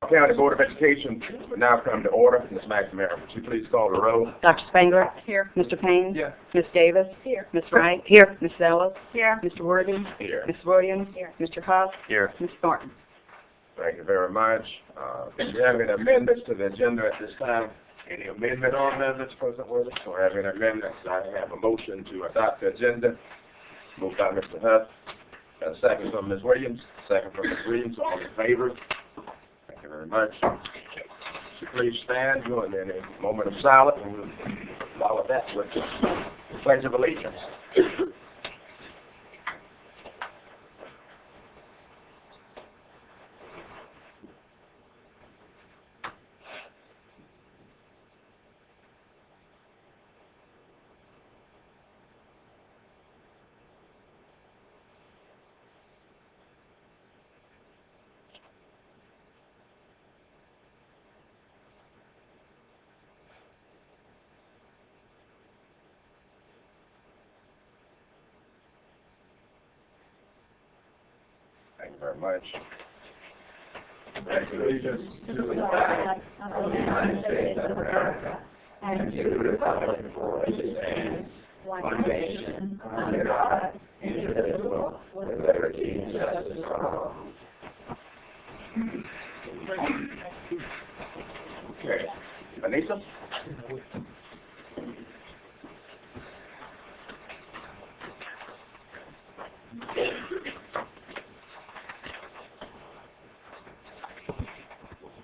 County Board of Education will now come to order. Ms. McNamara, would you please call the roll? Dr. Spangler? Here. Mr. Payne? Here. Ms. Davis? Here. Ms. Wright? Here. Ms. Ellis? Here. Mr. Worthing? Here. Ms. Williams? Here. Mr. Huff? Here. Ms. Thornton? Thank you very much. Do you have any amendments to the agenda at this time? Any amendment on that, Mr. President Worthing? Or have any amendments? I have a motion to adopt the agenda. Moved by Mr. Huff. Got a second from Ms. Williams. Second from Ms. Williams. All in favor? Thank you very much. Would you please stand during a moment of silence, and we'll follow that with the Pledge of Allegiance. Thank you very much. Pledge allegiance to the flag of the United States of America and to the republic for which it stands, one nation, under God, indivisible, with liberty and justice for all. Okay. Vanessa?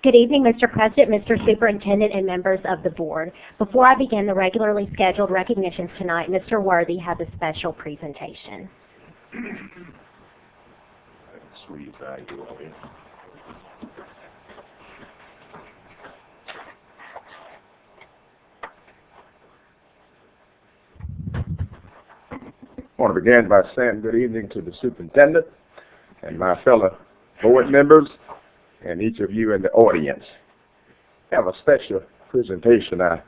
Good evening, Mr. President, Mr. Superintendent, and members of the board. Before I begin the regularly scheduled recognitions tonight, Mr. Worthy has a special presentation. Sweet value of it. I want to begin by saying good evening to the superintendent and my fellow board members and each of you in the audience. I have a special presentation I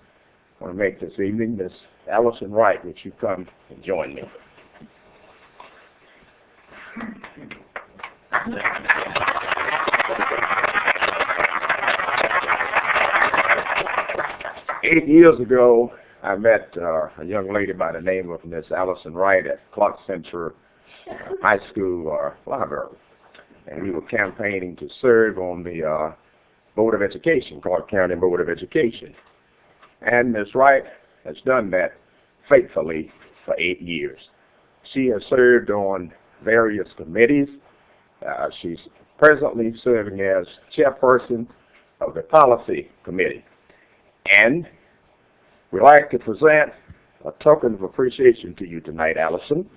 want to make this evening. Miss Allison Wright, would you come and join me? Eight years ago, I met a young lady by the name of Miss Allison Wright at Clarke Central High School Library. And we were campaigning to serve on the Board of Education, Clarke County Board of Education. And Ms. Wright has done that faithfully for 8 years. She has served on various committees. She's presently serving as chairperson of the Policy Committee. And we'd like to present a token of appreciation to you tonight, Allison,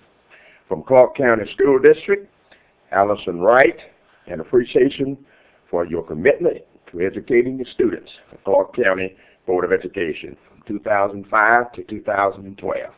from Clarke County School District. Allison Wright, an appreciation for your commitment to educating the students of Clarke County Board of Education from 2005 to 2012.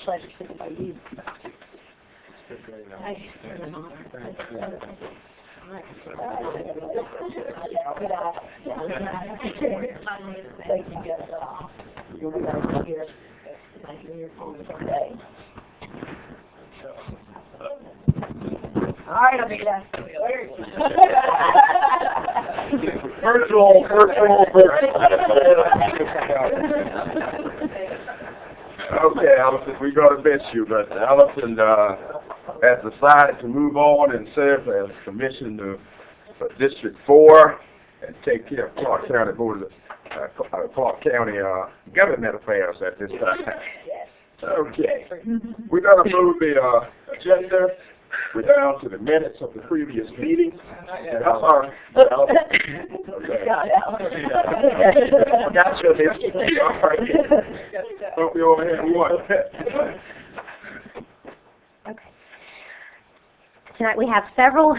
Pleasure sitting by you. You'll be right here. Thank you someday. All right, I'll be back. Virtual. Okay, Allison, we're going to miss you, but Allison has decided to move on and serve as commissioner for District 4 and take care of Clarke County Board of Clarke County Government Affairs at this time. Okay, we're going to move the agenda. We're down to the minutes of the previous meeting. I'm sorry. Okay. Got you, Miss. All right. Hope you over here. Okay. Tonight we have several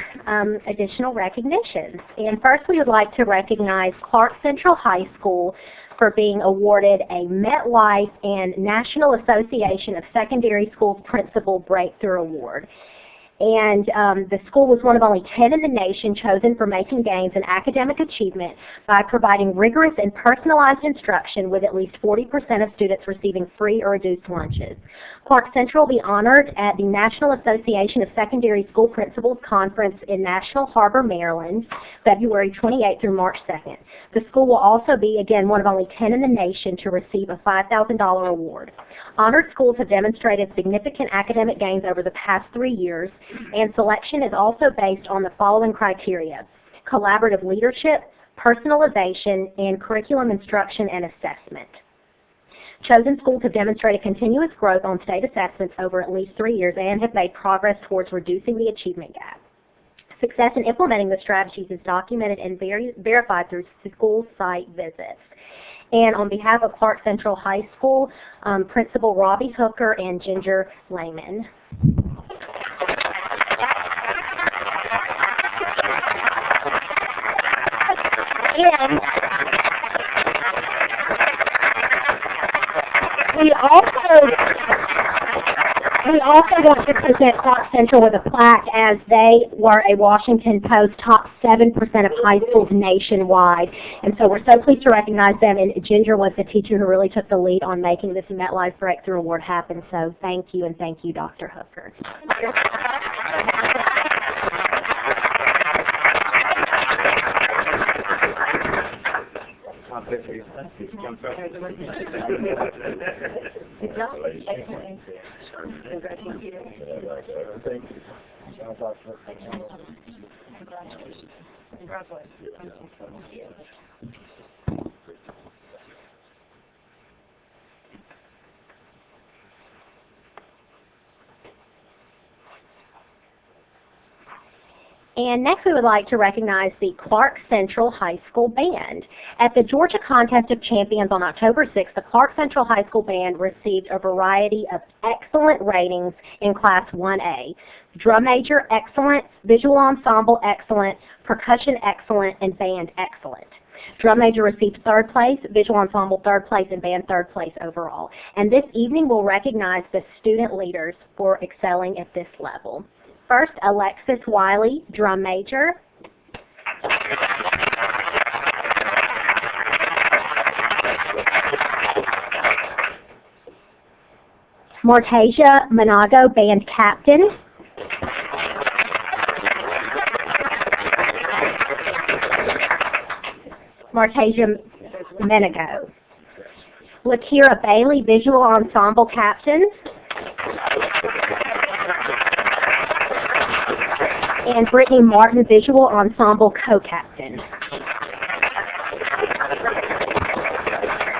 additional recognitions. And first we would like to recognize Clarke Central High School for being awarded a MetLife and National Association of Secondary Schools Principal Breakthrough Award. And the school was one of only 10 in the nation chosen for making gains in academic achievement by providing rigorous and personalized instruction, with at least 40% of students receiving free or reduced lunches. Clarke Central will be honored at the National Association of Secondary School Principals Conference in National Harbor, Maryland, February 28th through March 2nd. The school will also be, again, one of only 10 in the nation to receive a $5,000 award. Honored schools have demonstrated significant academic gains over the past 3 years, and selection is also based on the following criteria: collaborative leadership, personalization, and curriculum instruction and assessment. Chosen schools have demonstrated continuous growth on state assessments over at least 3 years and have made progress towards reducing the achievement gap. Success in implementing the strategies is documented and verified through school site visits. And on behalf of Clarke Central High School, Principal Robbie Hooker and Ginger Lehman. And we also want to present Clarke Central with a plaque, as they were a Washington Post top 7% of high schools nationwide. And so we're so pleased to recognize them, and Ginger was the teacher who really took the lead on making this MetLife Breakthrough Award happen. So thank you, and thank you, Dr. Hooker. And next we would like to recognize the Clarke Central High School Band. At the Georgia Contest of Champions on October 6th, the Clarke Central High School Band received a variety of excellent ratings in Class 1A. Drum Major Excellent, Visual Ensemble Excellent, Percussion Excellent, and Band Excellent. Drum Major received 3rd place, Visual Ensemble 3rd place, and Band 3rd place overall. And this evening we'll recognize the student leaders for excelling at this level. First, Alexis Wiley, Drum Major. Mortasia Monago, Band Captain. Mortasia Monago. Lakira Bailey, Visual Ensemble Captain. And Brittany Martin, Visual Ensemble Co-Captain.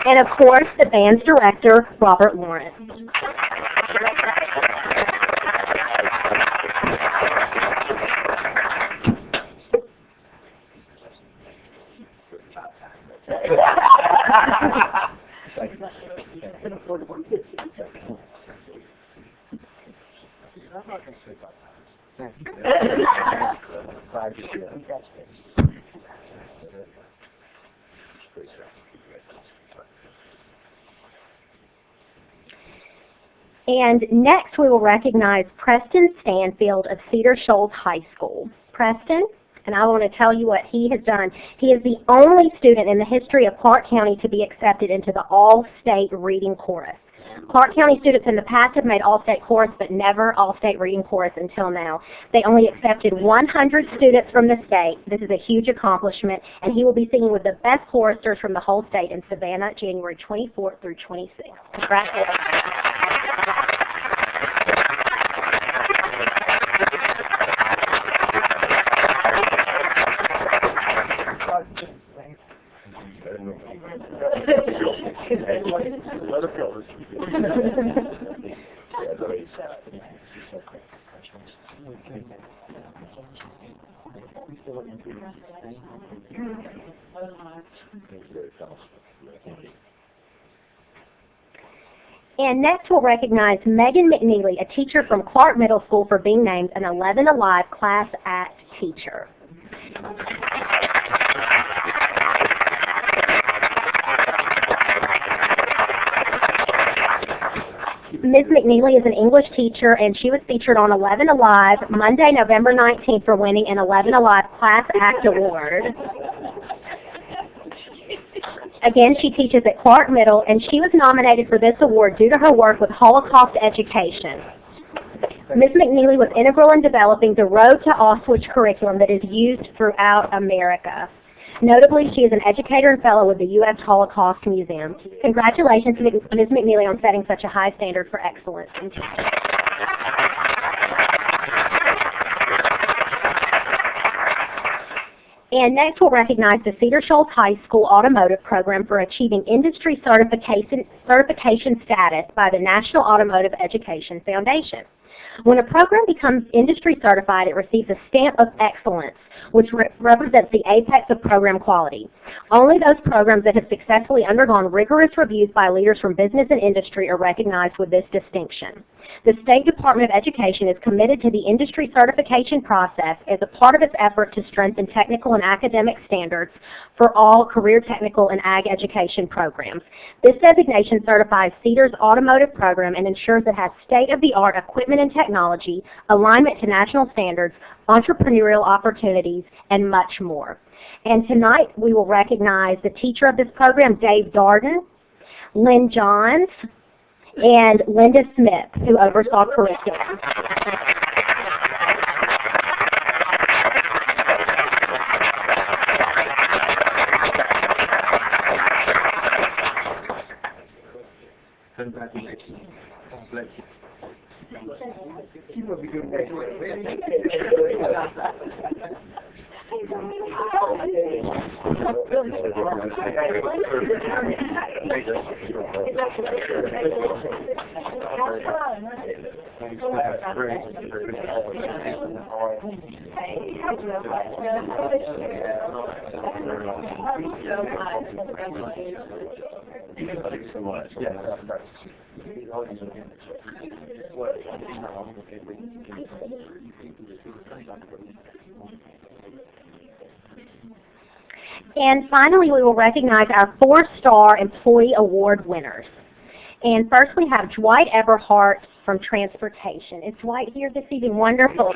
And of course, the band's director, Robert Lawrence. And next we will recognize Preston Stanfield of Cedar Shoals High School. Preston, and I want to tell you what he has done. He is the only student in the history of Clarke County to be accepted into the All-State Reading Chorus. Clarke County students in the past have made All-State Chorus, but never All-State Reading Chorus until now. They only accepted 100 students from the state. This is a huge accomplishment, and he will be singing with the best choristers from the whole state in Savannah, January 24th through 26th. Congratulations. And next we'll recognize Megan McNeely, a teacher from Clarke Middle School, for being named an 11 Alive Class Act teacher. Ms. McNeely is an English teacher, and she was featured on 11 Alive Monday, November 19th for winning an 11 Alive Class Act Award. Again, she teaches at Clarke Middle, and she was nominated for this award due to her work with Holocaust education. Ms. McNeely was integral in developing the Road to Auschwitz curriculum that is used throughout America. Notably, she is an educator and fellow with the U.S. Holocaust Museum. Congratulations, Ms. McNeely, on setting such a high standard for excellence. And next we'll recognize the Cedar Shoals High School Automotive Program for achieving industry certification status by the National Automotive Education Foundation. When a program becomes industry certified, it receives a stamp of excellence, which represents the apex of program quality. Only those programs that have successfully undergone rigorous reviews by leaders from business and industry are recognized with this distinction. The State Department of Education is committed to the industry certification process as a part of its effort to strengthen technical and academic standards for all career technical and ag education programs. This designation certifies Cedar's automotive program and ensures it has state-of-the-art equipment and technology, alignment to national standards, entrepreneurial opportunities, and much more. And tonight we will recognize the teacher of this program, Dave Darden, Lynn Johns, and Linda Smith, who oversaw curriculum. Congratulations. God bless you. Thanks so much. And finally, we will recognize our 4-star Employee Award winners. And first we have Dwight Everhart from Transportation. Is Dwight here this evening? Wonderful.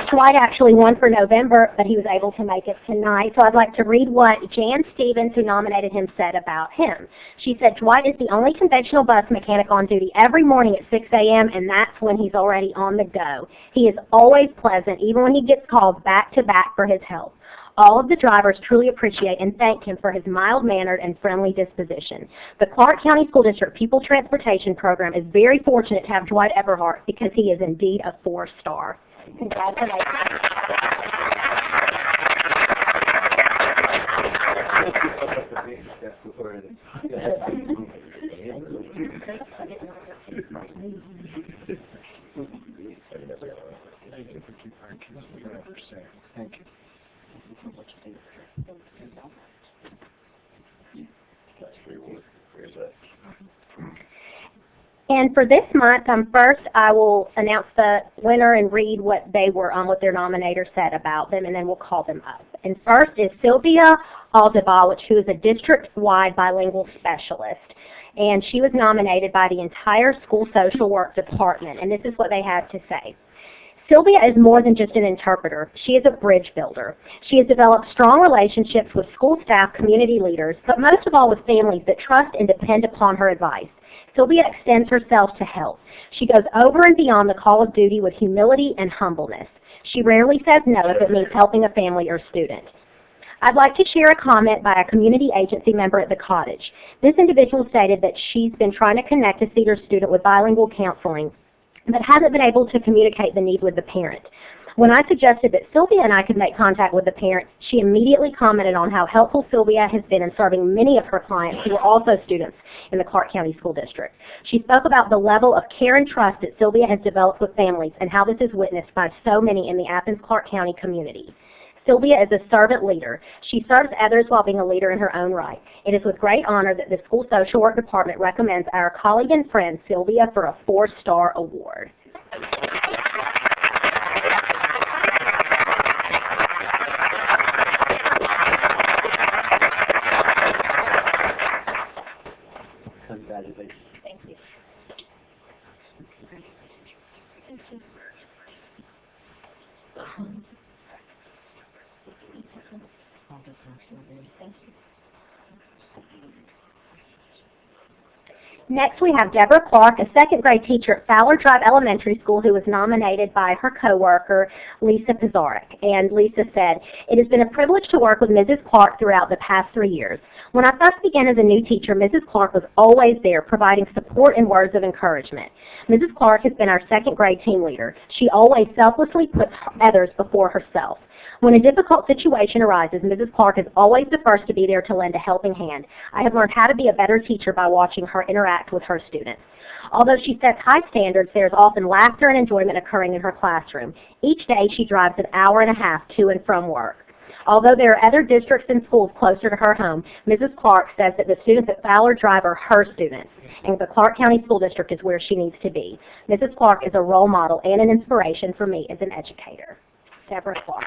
Dwight actually won for November, but he was able to make it tonight. So I'd like to read what Jan Stevens, who nominated him, said about him. She said, Dwight is the only conventional bus mechanic on duty every morning at 6 a.m., and that's when he's already on the go. He is always pleasant, even when he gets called back to back for his help. All of the drivers truly appreciate and thank him for his mild-mannered and friendly disposition. The Clarke County School District People Transportation Program is very fortunate to have Dwight Everhart because he is indeed a 4-star. Congratulations. Thank you. And for this month, first I will announce the winner and read what they were what their nominator said about them, and then we'll call them up. And first is Sylvia Aldebawicz, who is a district-wide bilingual specialist. And she was nominated by the entire school social work department, and this is what they had to say. Sylvia is more than just an interpreter. She is a bridge builder. She has developed strong relationships with school staff, community leaders, but most of all with families that trust and depend upon her advice. Sylvia extends herself to help. She goes over and beyond the call of duty with humility and humbleness. She rarely says no if it means helping a family or student. I'd like to share a comment by a community agency member at the cottage. This individual stated that she's been trying to connect a Cedar student with bilingual counseling, but hasn't been able to communicate the need with the parent. When I suggested that Sylvia and I could make contact with the parent, she immediately commented on how helpful Sylvia has been in serving many of her clients who are also students in the Clarke County School District. She spoke about the level of care and trust that Sylvia has developed with families and how this is witnessed by so many in the Athens-Clarke County community. Sylvia is a servant leader. She serves others while being a leader in her own right. It is with great honor that the school social work department recommends our colleague and friend Sylvia for a 4-star award. Congratulations. Thank you. Next, we have Deborah Clarke, a second-grade teacher at Fowler Drive Elementary School who was nominated by her coworker, Lisa Pizarnik. And Lisa said, "It has been a privilege to work with Mrs. Clarke throughout the past 3 years. When I first began as a new teacher, Mrs. Clarke was always there, providing support and words of encouragement. Mrs. Clarke has been our second-grade team leader. She always selflessly puts others before herself. When a difficult situation arises, Mrs. Clarke is always the first to be there to lend a helping hand. I have learned how to be a better teacher by watching her interact with her students. Although she sets high standards, there is often laughter and enjoyment occurring in her classroom. Each day she drives an hour and a half to and from work. Although there are other districts and schools closer to her home, Mrs. Clarke says that the students at Fowler Drive are her students, and the Clarke County School District is where she needs to be. Mrs. Clarke is a role model and an inspiration for me as an educator." Deborah Clarke.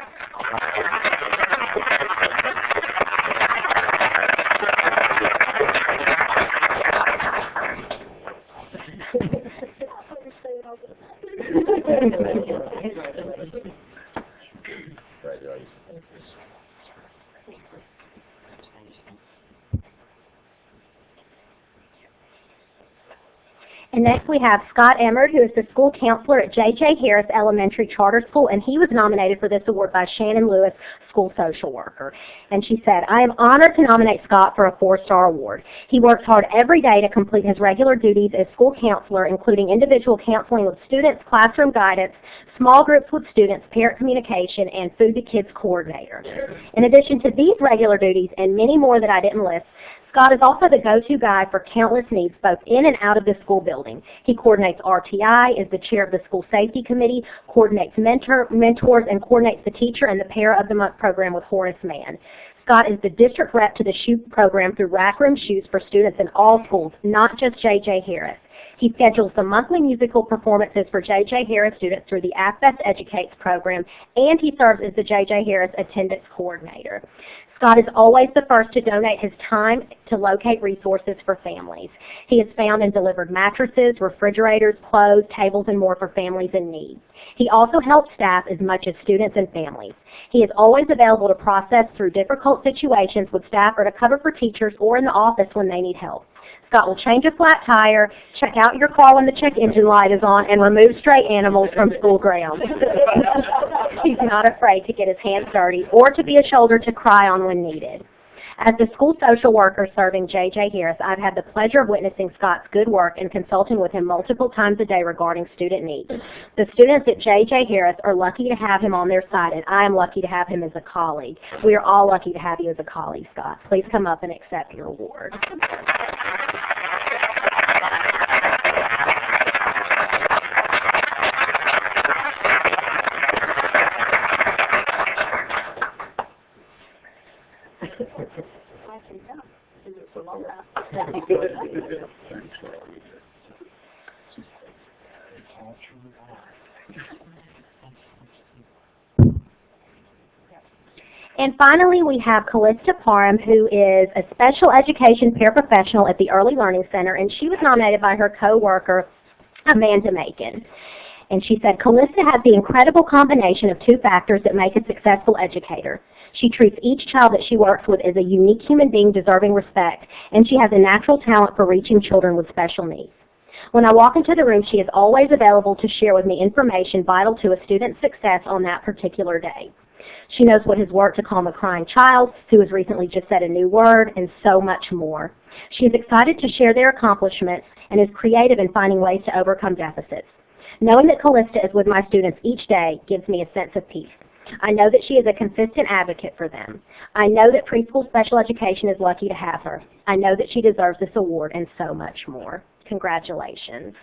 And next we have Scott Emmerd, who is the school counselor at J.J. Harris Elementary Charter School, and he was nominated for this award by Shannon Lewis, school social worker. And she said, "I am honored to nominate Scott for a 4-star award. He works hard every day to complete his regular duties as school counselor, including individual counseling with students, classroom guidance, small groups with students, parent communication, and food to kids coordinator. In addition to these regular duties and many more that I didn't list, Scott is also the go-to guy for countless needs both in and out of the school building. He coordinates RTI, is the chair of the school safety committee, coordinates mentors, and coordinates the teacher and the Para of the Month program with Horace Mann. Scott is the district rep to the shoe program through Rack Room Shoes for students in all schools, not just J.J. Harris. He schedules the monthly musical performances for J.J. Harris students through the AFBES Educates program, and he serves as the J.J. Harris attendance coordinator. Scott is always the first to donate his time to locate resources for families. He has found and delivered mattresses, refrigerators, clothes, tables, and more for families in need. He also helps staff as much as students and families. He is always available to process through difficult situations with staff or to cover for teachers or in the office when they need help. Scott will change a flat tire, check out your car when the check engine light is on, and remove stray animals from school grounds. He's not afraid to get his hands dirty or to be a shoulder to cry on when needed. As the school social worker serving J.J. Harris, I've had the pleasure of witnessing Scott's good work and consulting with him multiple times a day regarding student needs. The students at J.J. Harris are lucky to have him on their side, and I am lucky to have him as a colleague. We are all lucky to have you as a colleague, Scott. Please come up and accept your award. And finally, we have Callista Parham, who is a special education paraprofessional at the Early Learning Center, and she was nominated by her co-worker, Amanda Macon. And she said, "Callista has the incredible combination of 2 factors that make a successful educator. She treats each child that she works with as a unique human being deserving respect, and she has a natural talent for reaching children with special needs. When I walk into the room, she is always available to share with me information vital to a student's success on that particular day. She knows what has worked to calm a crying child who has recently just said a new word, and so much more. She is excited to share their accomplishments and is creative in finding ways to overcome deficits. Knowing that Callista is with my students each day gives me a sense of peace. I know that she is a consistent advocate for them. I know that preschool special education is lucky to have her. I know that she deserves this award and so much more. Congratulations."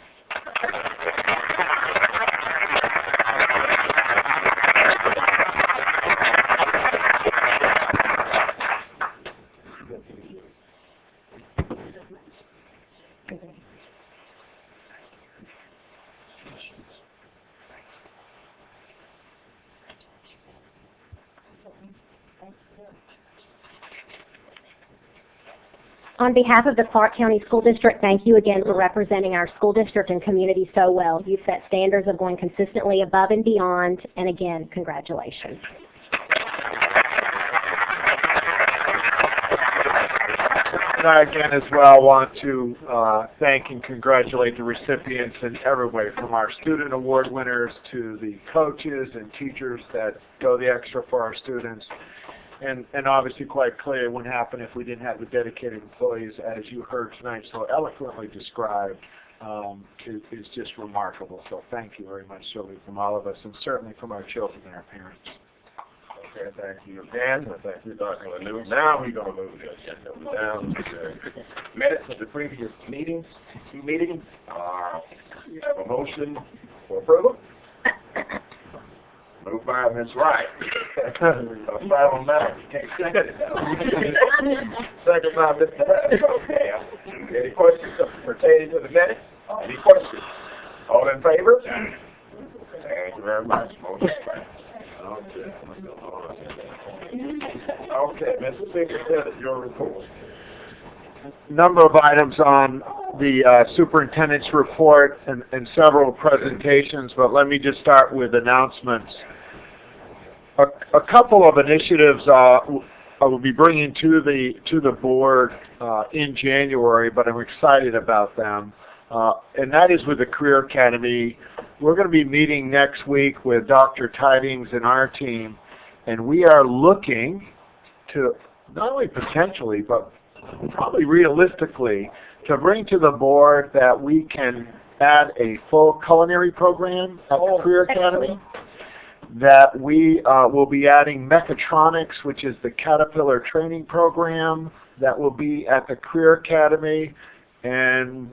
On behalf of the Clarke County School District, thank you again for representing our school district and community so well. You've set standards of going consistently above and beyond, and again, congratulations. And I again as well want to thank and congratulate the recipients in every way, from our student award winners to the coaches and teachers that go the extra for our students. And obviously, quite clear, it wouldn't happen if we didn't have the dedicated employees, as you heard tonight so eloquently described. Is just remarkable. So thank you very much, Sylvie, from all of us, and certainly from our children and our parents. Okay, thank you again. Thank you, Dr. Lanu. Now we're going to move the agenda down to the minutes of the previous meetings. We have a motion for approval. Moved by Ms. Wright. Final matter. You can't second it. Second by Mr. Harris. Okay. Any questions pertaining to the minutes? Any questions? All in favor? Thank you very much. Motion passed. Okay, Mr. Superintendent, your report. Number of items on the superintendent's report and several presentations, but let me just start with announcements. A couple of initiatives I will be bringing to the board in January, but I'm excited about them, and that is with the Career Academy. We're going to be meeting next week with Dr. Tidings and our team, and we are looking to not only potentially, but probably realistically, to bring to the board that we can add a full culinary program at the Career Academy, that we will be adding mechatronics, which is the Caterpillar training program that will be at the Career Academy, and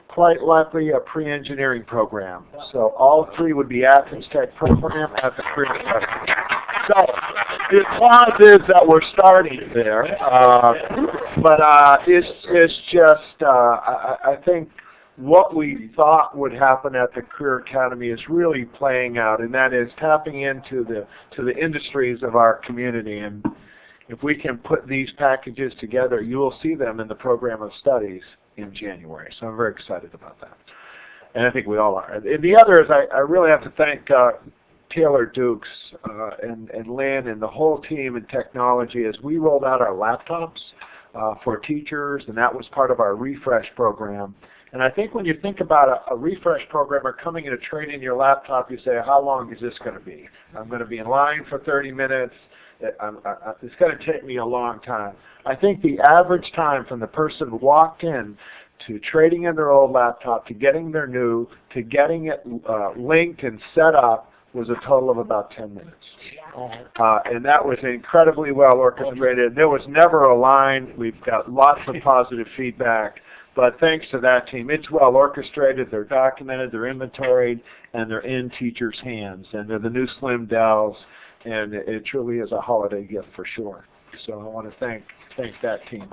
quite likely a pre-engineering program. So all three would be Athens Tech program at the Career Academy. So the applause is that we're starting there, but it's just I think what we thought would happen at the Career Academy is really playing out, and that is tapping into the industries of our community. And if we can put these packages together, you will see them in the program of studies in January. So I'm very excited about that, and I think we all are. And the other is I really have to thank Taylor Dukes and Lynn and the whole team in technology as we rolled out our laptops for teachers, and that was part of our refresh program. And I think when you think about a refresh programmer coming in to trade in your laptop, you say, how long is this going to be? I'm going to be in line for 30 minutes. It's going to take me a long time. I think the average time from the person who walked in to trading in their old laptop to getting their new, to getting it linked and set up was a total of about 10 minutes. And that was incredibly well orchestrated. There was never a line. We've got lots of positive feedback. But thanks to that team, it's well orchestrated, they're documented, they're inventoried, and they're in teachers' hands. And they're the new Slim Dells, and it truly is a holiday gift for sure. So I want to thank that team.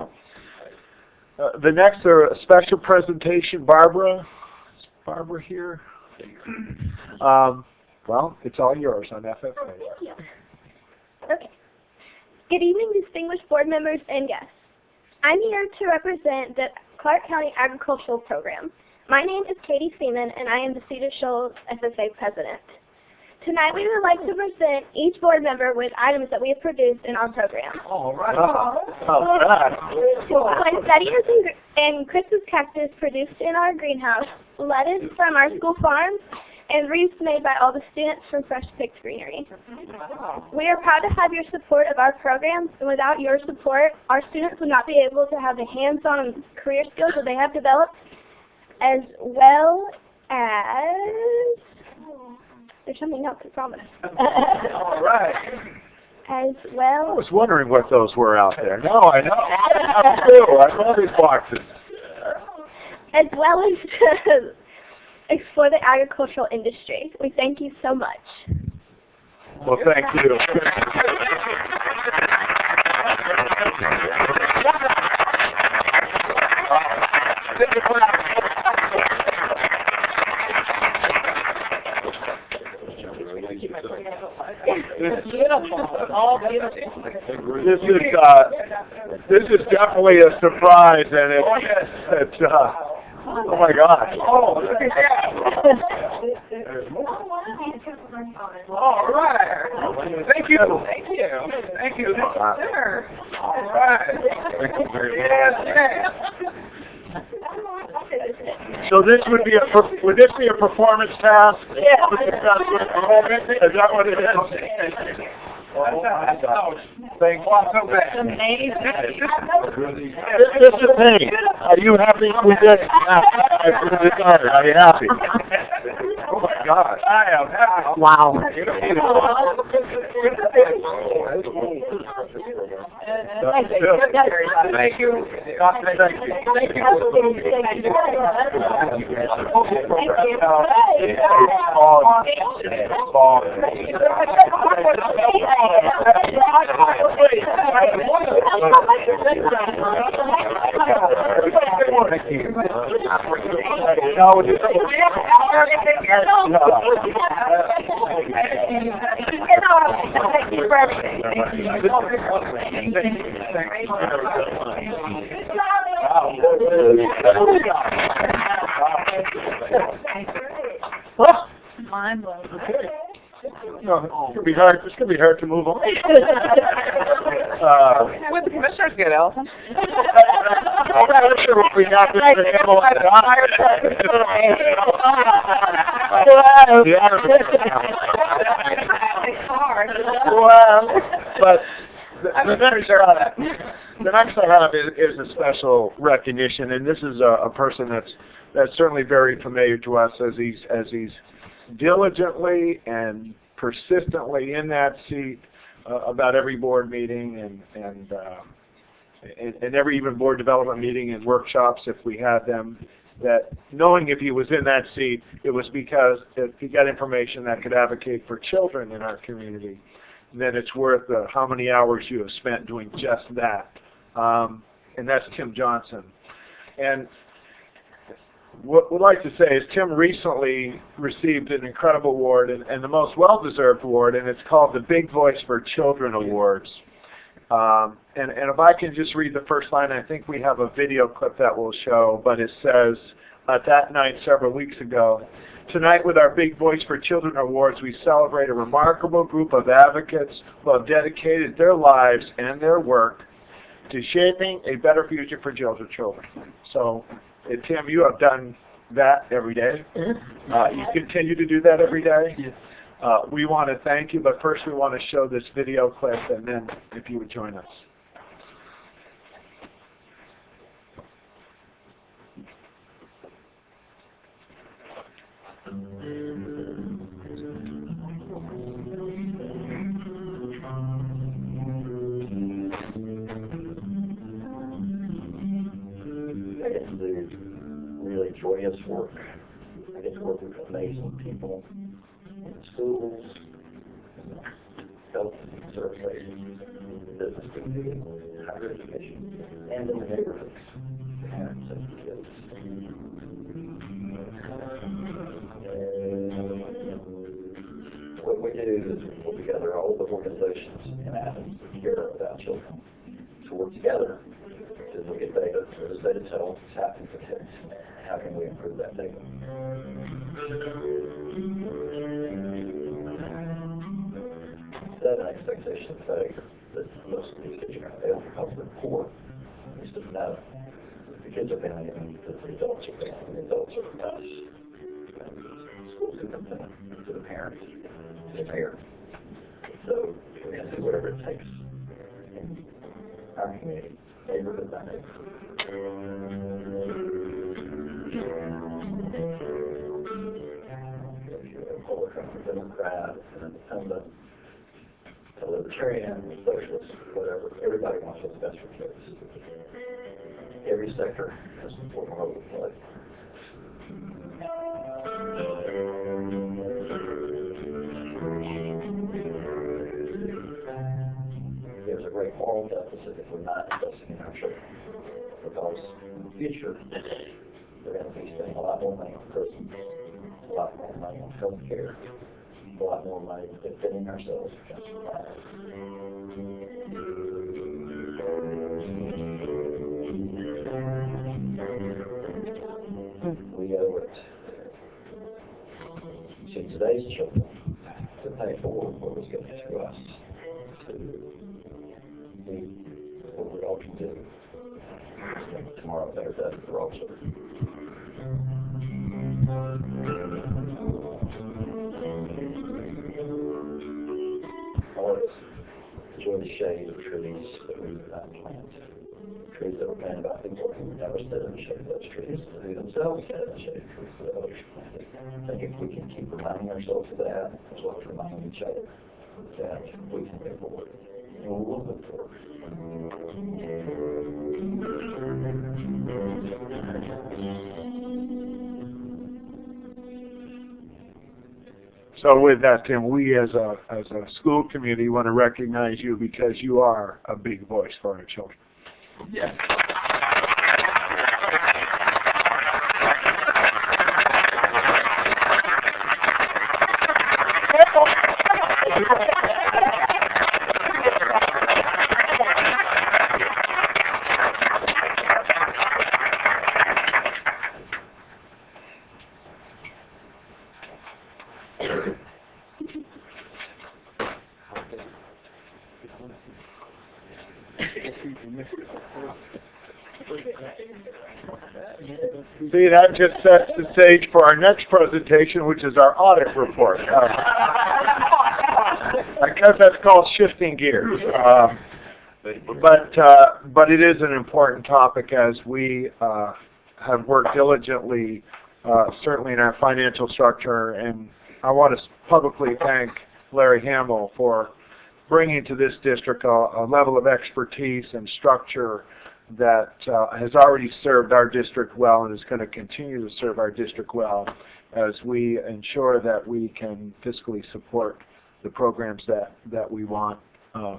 The next are a special presentation. Barbara? Is Barbara here? Well, it's all yours on FFA. Thank you. Okay. Good evening, distinguished board members and guests. I'm here to represent the Clarke County Agricultural Program. My name is Katie Seaman, and I am the Cedar Shoals FFA President. Tonight, we would like to present each board member with items that we have produced in our program. All right. All right. Poinsettias and Christmas cactus produced in our greenhouse, lettuce from our school farms, and wreaths made by all the students from Fresh Picked Greenery. We are proud to have your support of our programs, and without your support, our students would not be able to have the hands-on career skills that they have developed, as well as, there's something else, I promise. All right. As well. I was wondering what those were out there. No, I know. I know these boxes. As well as to explore the agricultural industry. We thank you so much. Well, thank you. All beautiful. This is definitely a surprise, and it's oh my gosh. Oh, look at that. All right. Thank you. Thank you. Thank you. Sure. All right. Yes, yes. So this would this be a performance task? Yeah. Is that what it is? Thank you. So bad. Amazing. This is me. Are you happy with this? Are you happy? Oh my gosh. I am happy. Wow. Thank you. Thank you. Mind blowing. It's gonna be hard. It's gonna be hard to move on. What the commissioners get, Allison? I'm not sure what we got this but the next I have is a special recognition, and this is a person that's certainly very familiar to us as he's diligently and persistently in that seat about every board meeting and every even board development meeting and workshops if we had them, that knowing if he was in that seat, it was because if he got information that could advocate for children in our community, then it's worth how many hours you have spent doing just that. And that's Tim Johnson. And what we'd like to say is Tim recently received an incredible award and the most well-deserved award, and it's called the Big Voice for Children Awards. And if I can just read the first line, I think we have a video clip that will show, but it says, that night several weeks ago, tonight with our Big Voice for Children Awards, we celebrate a remarkable group of advocates who have dedicated their lives and their work to shaping a better future for children. So, Tim, you have done that every day. You continue to do that every day. Yes. We want to thank you, but first we want to show this video clip, and then if you would join us. I get to do really joyous work. I get to work with amazing people in schools, health services, business community, higher education, and in the neighborhoods, parents and kids. What we do is we pull together all the organizations in Athens that care about children to work together to look at data. What does data tell us what's happening for kids? How can we improve that data? Set an expectation of failure that most of these kids are going to fail because they're poor. We just don't know. The kids are failing, the adults are failing, the adults are us. School superintendent, to the parents, to the mayor. So we're going to do whatever it takes in our community, neighborhood by neighborhood. If you're a Republican, a Democrat, an independent, a libertarian, a socialist, whatever, everybody wants what's best for kids. Every sector has an important role to play. There's a great moral deficit if we're not investing in our children, because in the future, we're going to be spending a lot more money on prisons, a lot more money on health care, a lot more money defending ourselves. We owe it to today's children to pay for what was given to us to do what we all can do. Make tomorrow a better day for all children. Always enjoy the shade of trees that we plant. Trees that were planted by people who never stood in the shade of those trees, who themselves stood in the shade of trees that others planted. I think if we can keep reminding ourselves of that, as well as reminding each other, that we can move forward. And we will move forward. So with that, Tim, we as a school community want to recognize you because you are a big voice for our children. Yes. See, that just sets the stage for our next presentation, which is our audit report. I guess that's called shifting gears. But it is an important topic as we have worked diligently, certainly in our financial structure. And I want to publicly thank Larry Hamill for bringing to this district a level of expertise and structure that has already served our district well and is going to continue to serve our district well as we ensure that we can fiscally support the programs that we want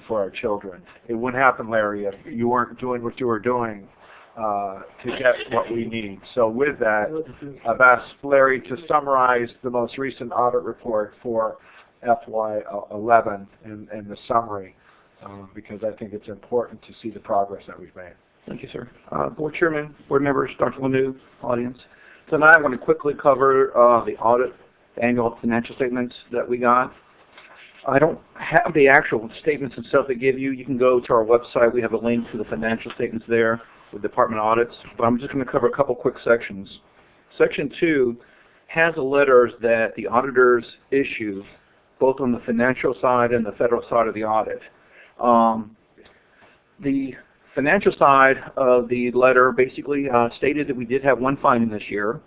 for our children. It wouldn't happen, Larry, if you weren't doing what you were doing to get what we need. So with that, I've asked Larry to summarize the most recent audit report for FY11 and the summary because I think it's important to see the progress that we've made. Thank you, sir. Board Chairman, board members, Dr. Lanu, audience. Tonight I want to quickly cover the audit annual financial statements that we got. I don't have the actual statements and stuff they give you. You can go to our website. We have a link to the financial statements there with department audits. But I'm just going to cover a couple quick sections. Section 2 has the letters that the auditors issue both on the financial side and the federal side of the audit. The financial side of the letter basically stated that we did have one finding this year,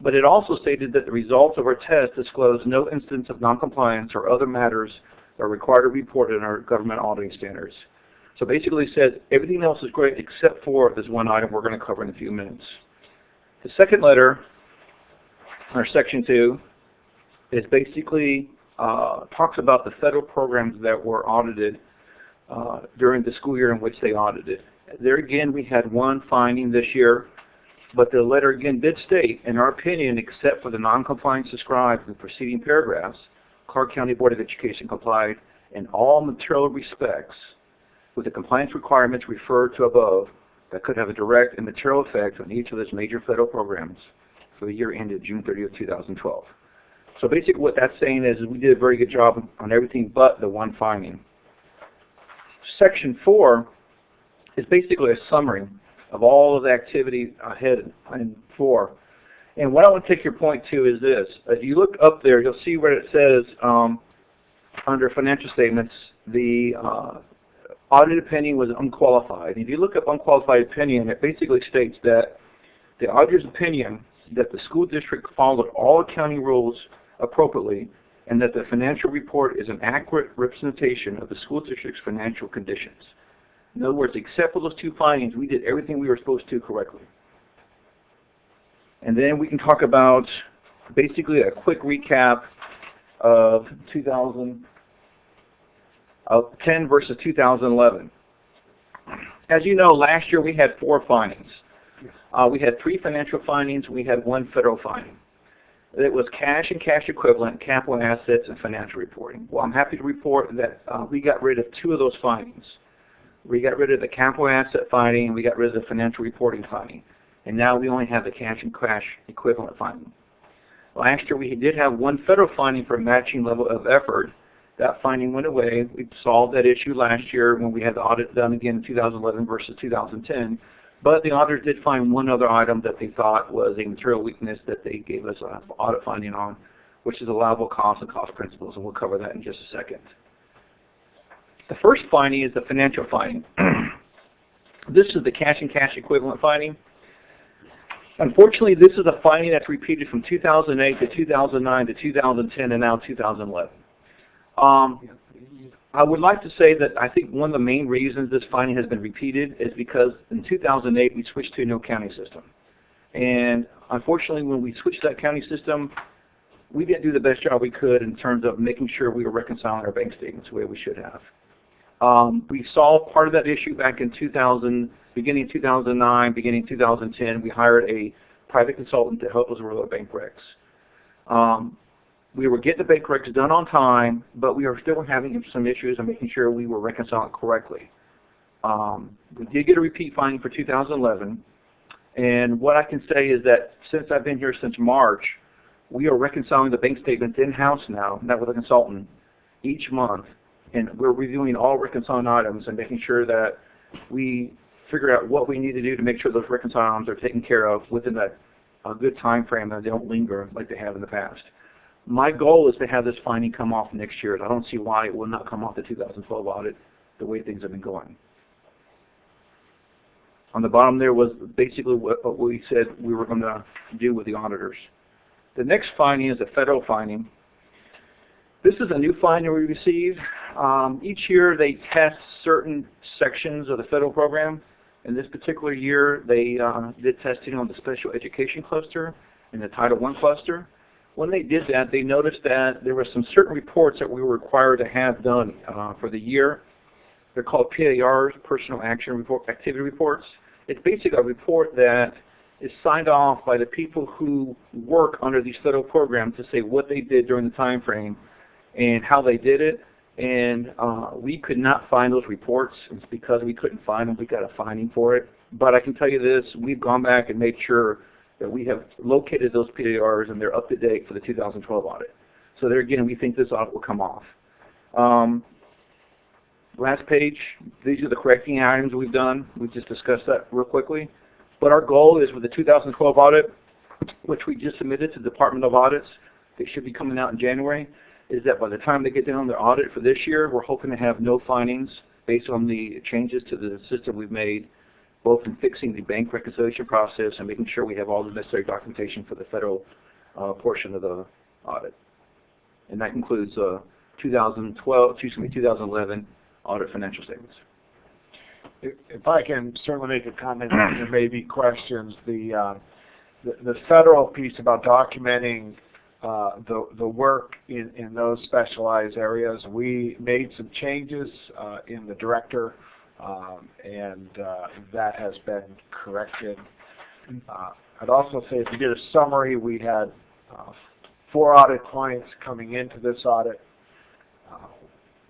but it also stated that the results of our test disclosed no instance of noncompliance or other matters that are required to be reported in our government auditing standards. So basically it said everything else is great except for this one item we're going to cover in a few minutes. The second letter, or section 2, is basically talks about the federal programs that were audited during the school year in which they audited. There again, we had one finding this year, but the letter again did state, in our opinion, except for the noncompliance described in the preceding paragraphs, Clarke County Board of Education complied in all material respects with the compliance requirements referred to above that could have a direct and material effect on each of those major federal programs for the year ended June 30th, 2012. So basically what that's saying is we did a very good job on everything but the one finding. Section 4 is basically a summary of all of the activity ahead in 4. And what I want to take your point to is this. If you look up there, you'll see where it says under financial statements, the audit opinion was unqualified. If you look up unqualified opinion, it basically states that the auditor's opinion that the school district followed all accounting rules appropriately and that the financial report is an accurate representation of the school district's financial conditions. In other words, except for those two findings, we did everything we were supposed to correctly. And then we can talk about basically a quick recap of 2010 versus 2011. As you know, last year we had 4 findings. We had 3 financial findings, we had 1 federal finding. It was cash and cash equivalent, capital assets, and financial reporting. Well, I'm happy to report that we got rid of 2 of those findings. We got rid of the capital asset finding, and we got rid of the financial reporting finding. And now we only have the cash and cash equivalent finding. Last year we did have 1 federal finding for matching level of effort. That finding went away. We solved that issue last year when we had the audit done again in 2011 versus 2010. But the auditors did find 1 other item that they thought was a material weakness that they gave us an audit finding on, which is allowable costs and cost principles, and we'll cover that in just a second. The first finding is the financial finding. This is the cash and cash equivalent finding. Unfortunately, this is a finding that's repeated from 2008 to 2009 to 2010 and now 2011. I would like to say that I think one of the main reasons this finding has been repeated is because in 2008 we switched to a no county system. And unfortunately, when we switched to that county system, we didn't do the best job we could in terms of making sure we were reconciling our bank statements the way we should have. We solved part of that issue back in beginning 2009, beginning 2010. We hired a private consultant to help us with our bank recs. We were getting the bank recs done on time, but we were still having some issues in making sure we were reconciling correctly. We did get a repeat finding for 2011, and what I can say is that since I've been here since March, we are reconciling the bank statements in-house now, not with a consultant, each month, and we're reviewing all reconciling items and making sure that we figure out what we need to do to make sure those reconciling items are taken care of within a good time frame and they don't linger like they have in the past. My goal is to have this finding come off next year. I don't see why it will not come off the 2012 audit the way things have been going. On the bottom there was basically what we said we were going to do with the auditors. The next finding is a federal finding. This is a new finding we received. Each year they test certain sections of the federal program. In this particular year they did testing on the special education cluster and the Title I cluster. When they did that, they noticed that there were some certain reports that we were required to have done for the year. They're called PARs, Personal Action Report, Activity Reports. It's basically a report that is signed off by the people who work under these federal programs to say what they did during the time frame and how they did it. And we could not find those reports. It's because we couldn't find them. We got a finding for it. But I can tell you this, we've gone back and made sure that we have located those PARs and they're up to date for the 2012 audit. So there again, we think this audit will come off. Last page, these are the correcting items we've done. We've just discussed that real quickly. But our goal is with the 2012 audit, which we just submitted to the Department of Audits, they should be coming out in January, is that by the time they get done on their audit for this year, we're hoping to have no findings based on the changes to the system we've made, both in fixing the bank reconciliation process and making sure we have all the necessary documentation for the federal portion of the audit. And that concludes 2011 audit financial statements. If I can certainly make a comment, there may be questions. The federal piece about documenting the work in those specialized areas, we made some changes in the director, and that has been corrected. I'd also say if you did a summary, we had 4 audit points coming into this audit.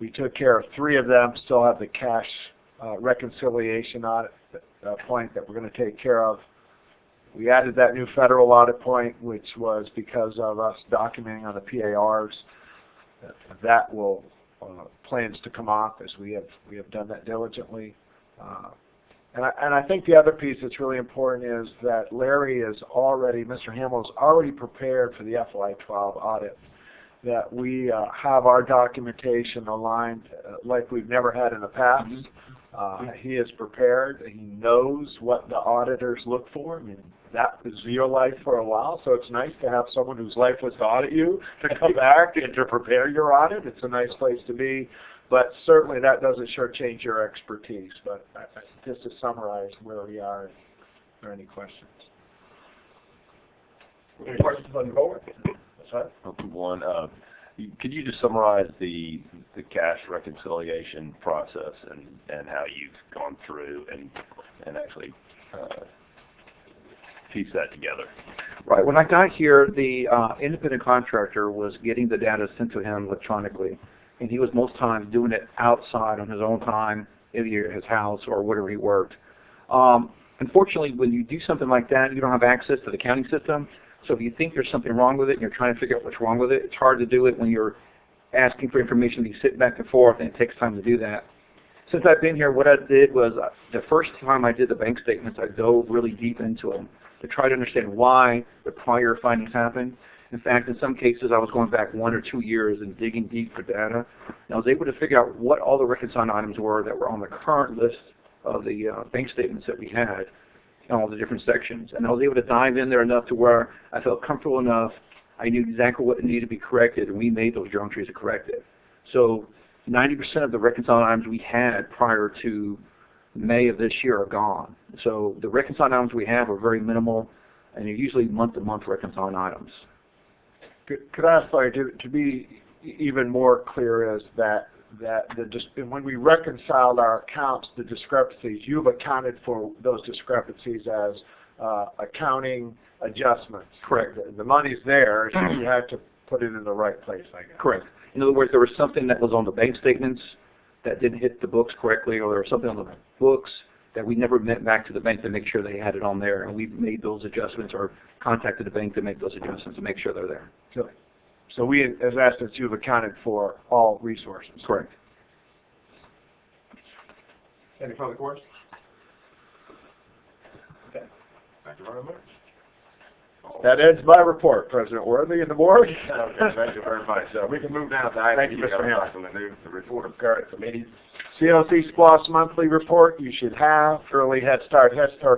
We took care of 3 of them, still have the cash reconciliation audit point that we're going to take care of. We added that new federal audit point, which was because of us documenting on the PARs. That will plans to come off as we have done that diligently. And I think the other piece that's really important is that Larry is already, Mr. Hamill is already prepared for the FY12 audit. That we have our documentation aligned like we've never had in the past. He is prepared. He knows what the auditors look for. I mean, that was your life for a while, so it's nice to have someone whose life was to audit you to come back and to prepare your audit. It's a nice place to be, but certainly that doesn't shortchange your expertise. But just to summarize where we are, are there any questions? Any questions on the board? One, could you just summarize the cash reconciliation process and how you've gone through and actually piece that together? Right. When I got here, the independent contractor was getting the data sent to him electronically, and he was most times doing it outside on his own time, either at his house or wherever he worked. Unfortunately, when you do something like that, you don't have access to the counting system. So if you think there's something wrong with it and you're trying to figure out what's wrong with it, it's hard to do it when you're asking for information. You sit back and forth, and it takes time to do that. Since I've been here, what I did was the first time I did the bank statements, I dove really deep into them to try to understand why the prior findings happened. In fact, in some cases, I was going back 1 or 2 years and digging deep for data. And I was able to figure out what all the reconciling items were that were on the current list of the bank statements that we had in all the different sections. And I was able to dive in there enough to where I felt comfortable enough. I knew exactly what needed to be corrected, and we made those journal entries corrected. So 90% of the reconciling items we had prior to May of this year are gone. So the reconciling items we have are very minimal, and they're usually month-to-month reconciling items. Could I ask, Larry, to be even more clear, is that when we reconciled our accounts, the discrepancies, you've accounted for those discrepancies as accounting adjustments. Correct. The money's there, so you have to put it in the right place, I guess. Correct. In other words, there was something that was on the bank statements that didn't hit the books correctly, or there was something on the books that we never went back to the bank to make sure they had it on there, and we made those adjustments or contacted the bank to make those adjustments to make sure they're there. So we, as assets, you've accounted for all resources. Correct. Any further questions? Okay. Thank you very much. That ends my report, President Worthy and the board. Okay, thank you very much. We can move down to item. Thank you, Mr. Hamilton. The report of current committees. CLC SPLOST monthly report you should have. Early Head Start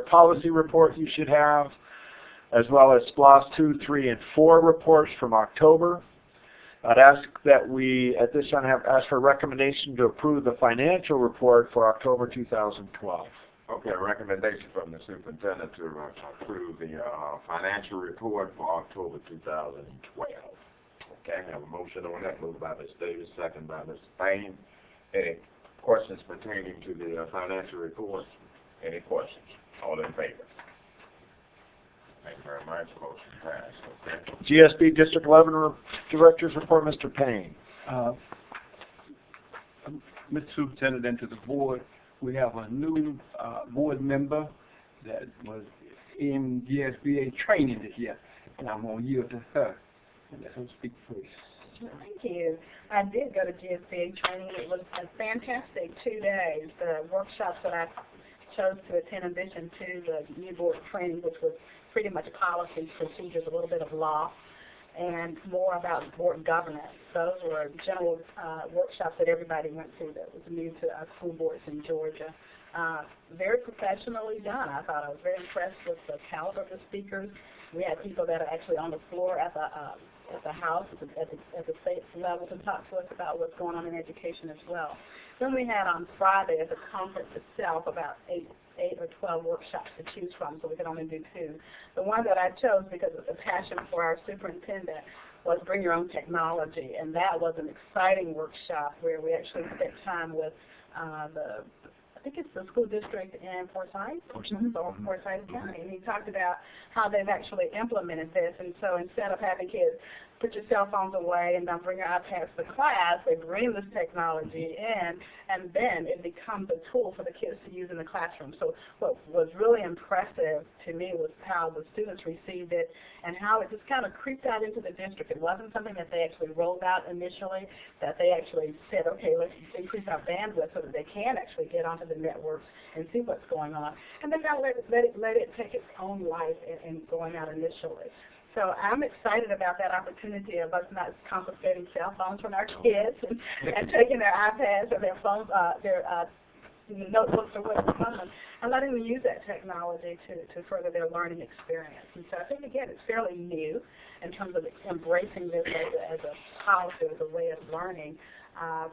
policy report you should have, as well as SPLOST 2, 3, and 4 reports from October. I'd ask that we, at this time, ask for a recommendation to approve the financial report for October 2012. Okay, a recommendation from the superintendent to approve the financial report for October 2012. Okay, I have a motion on that, moved by Ms. Davis, second by Mr. Payne. Any questions pertaining to the financial report? Any questions? All in favor? Thank you very much. Motion passed. Okay. GSB District 11 Director's Report, Mr. Payne. Mr. Superintendent and to the board, we have a new board member that was in GSBA training this year, and I'm going to yield to her and let her speak first. Thank you. I did go to GSBA training. It was a fantastic 2 days. The workshops that I chose to attend in addition to the new board training, which was pretty much policies, procedures, a little bit of law, and more about board governance. Those were general workshops that everybody went through that was new to our school boards in Georgia. Very professionally done. I thought I was very impressed with the caliber of the speakers. We had people that are actually on the floor at the House, at the state level, to talk to us about what's going on in education as well. Then we had on Friday at the conference itself about 8 or 12 workshops to choose from, so we could only do 2. The one that I chose because of the passion for our superintendent was Bring Your Own Technology, and that was an exciting workshop where we actually spent time with I think it's the school district in Forsyth County, and he talked about how they've actually implemented this. And so instead of having kids put your cell phones away and don't bring your iPads to class, they bring this technology in, and then it becomes a tool for the kids to use in the classroom. So what was really impressive to me was how the students received it and how it just kind of creeped out into the district. It wasn't something that they actually rolled out initially, that they actually said, okay, let's increase our bandwidth so that they can actually get onto the networks and see what's going on. And then now let it take its own life in going out initially. So I'm excited about that opportunity of us not confiscating cell phones from our kids and taking their iPads or their phones, their notebooks or whatever, and letting them use that technology to further their learning experience. And so I think, again, it's fairly new in terms of embracing this as a policy, as a way of learning.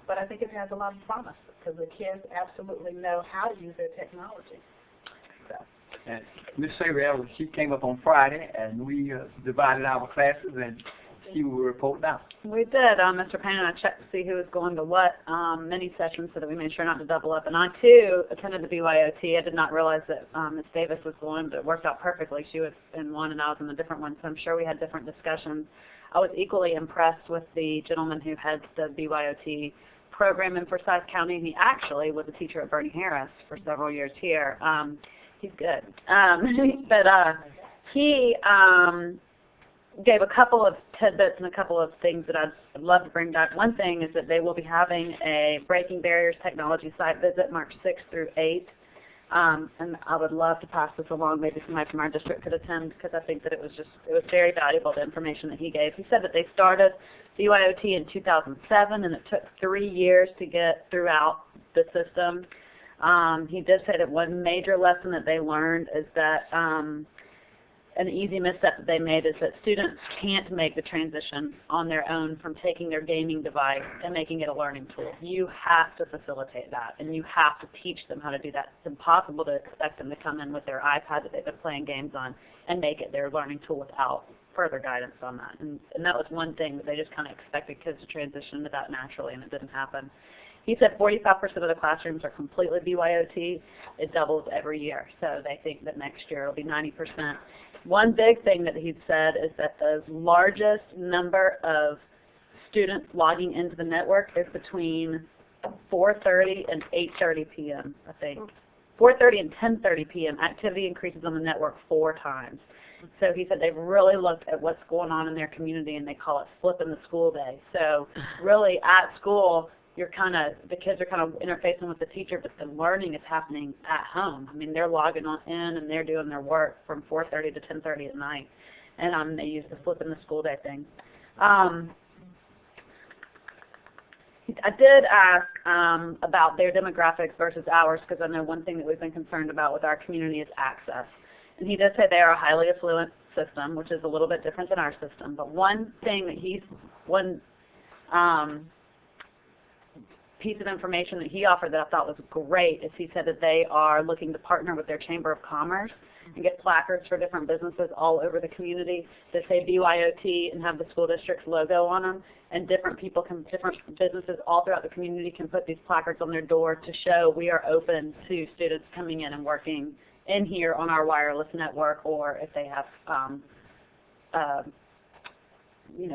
But I think it has a lot of promise because the kids absolutely know how to use their technology. So. And Ms. Sabriel, she came up on Friday, and we divided our classes, and she will report now. We did. Mr. Payne and I checked to see who was going to what mini sessions so that we made sure not to double up. And I, too, attended the BYOT. I did not realize that Ms. Davis was going, but it worked out perfectly. She was in one and I was in a different one, so I'm sure we had different discussions. I was equally impressed with the gentleman who heads the BYOT program in Forsyth County. He actually was a teacher at Bernie Harris for several years here. He's good. He gave a couple of tidbits and a couple of things that I'd love to bring back. One thing is that they will be having a Breaking Barriers Technology site visit March 6th through 8th. And I would love to pass this along. Maybe somebody from our district could attend because I think that it was very valuable, the information that he gave. He said that they started BYOT in 2007 and it took 3 years to get throughout the system. He did say that one major lesson that they learned is that an easy misstep that they made is that students can't make the transition on their own from taking their gaming device and making it a learning tool. You have to facilitate that, and you have to teach them how to do that. It's impossible to expect them to come in with their iPad that they've been playing games on and make it their learning tool without further guidance on that. And that was one thing that they just kind of expected kids to transition to that naturally, and it didn't happen. He said 45% of the classrooms are completely BYOT. It doubles every year, so they think that next year it'll be 90%. One big thing that he'd said is that the largest number of students logging into the network is between 4:30 and 8:30 p.m., I think. 4:30 and 10:30 p.m. activity increases on the network 4 times. So he said they've really looked at what's going on in their community, and they call it flipping the school day. So really at school, the kids are kind of interfacing with the teacher, but the learning is happening at home. I mean, they're logging on in and they're doing their work from 4:30 to 10:30 at night, and they use the flipping the school day thing. I did ask about their demographics versus ours, because I know one thing that we've been concerned about with our community is access. And he did say they are a highly affluent system, which is a little bit different than our system. But one thing that piece of information that he offered that I thought was great is he said that they are looking to partner with their Chamber of Commerce and get placards for different businesses all over the community that say BYOT and have the school district's logo on them, and different businesses all throughout the community can put these placards on their door to show we are open to students coming in and working in here on our wireless network, or if they have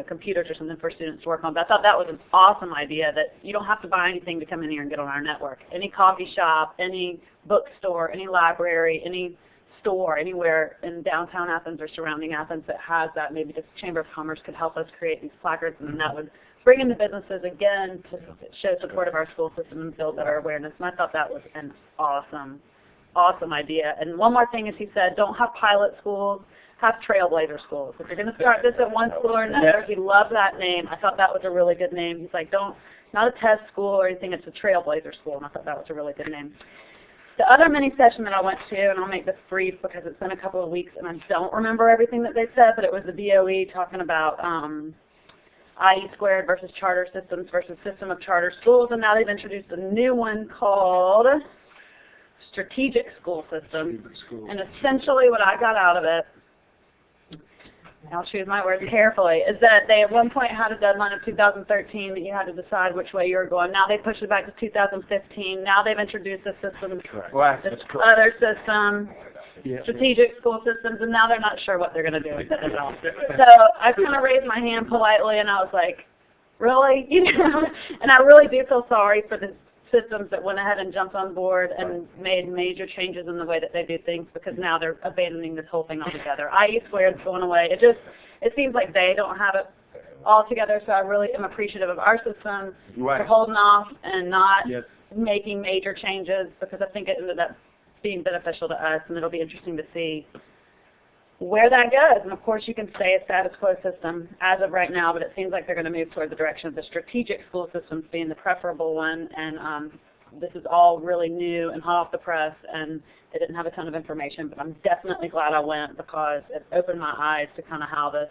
computers or something for students to work on. But I thought that was an awesome idea, that you don't have to buy anything to come in here and get on our network. Any coffee shop, any bookstore, any library, any store anywhere in downtown Athens or surrounding Athens that has that, maybe the Chamber of Commerce could help us create these placards, and that would bring in the businesses again to show support of our school system and build better awareness. And I thought that was an awesome idea. And one more thing is he said, don't have pilot schools, have trailblazer schools. If you're going to start this at one school or another, he loved that name. I thought that was a really good name. He's like, not a test school or anything, it's a trailblazer school, and I thought that was a really good name. The other mini session that I went to, and I'll make this brief because it's been a couple of weeks and I don't remember everything that they said, but it was the BOE talking about IE squared versus charter systems versus system of charter schools, and now they've introduced a new one called strategic school systems. And essentially what I got out of it, I'll choose my words carefully, is that they at one point had a deadline of 2013 that you had to decide which way you were going. Now they pushed it back to 2015. Now they've introduced this system, this other system, strategic school systems, and now they're not sure what they're going to do with it at all. So I kind of raised my hand politely, and I was like, really? And I really do feel sorry for the systems that went ahead and jumped on board and made major changes in the way that they do things, because now they're abandoning this whole thing altogether. IE squared is going away. It seems like they don't have it all together, so I really am appreciative of our system for holding off and not making major changes, because I think it ended up being beneficial to us, and it'll be interesting to see where that goes. And of course you can say a status quo system as of right now, but it seems like they're going to move toward the direction of the strategic school systems being the preferable one. And this is all really new and hot off the press, and they didn't have a ton of information, but I'm definitely glad I went, because it opened my eyes to kind of how this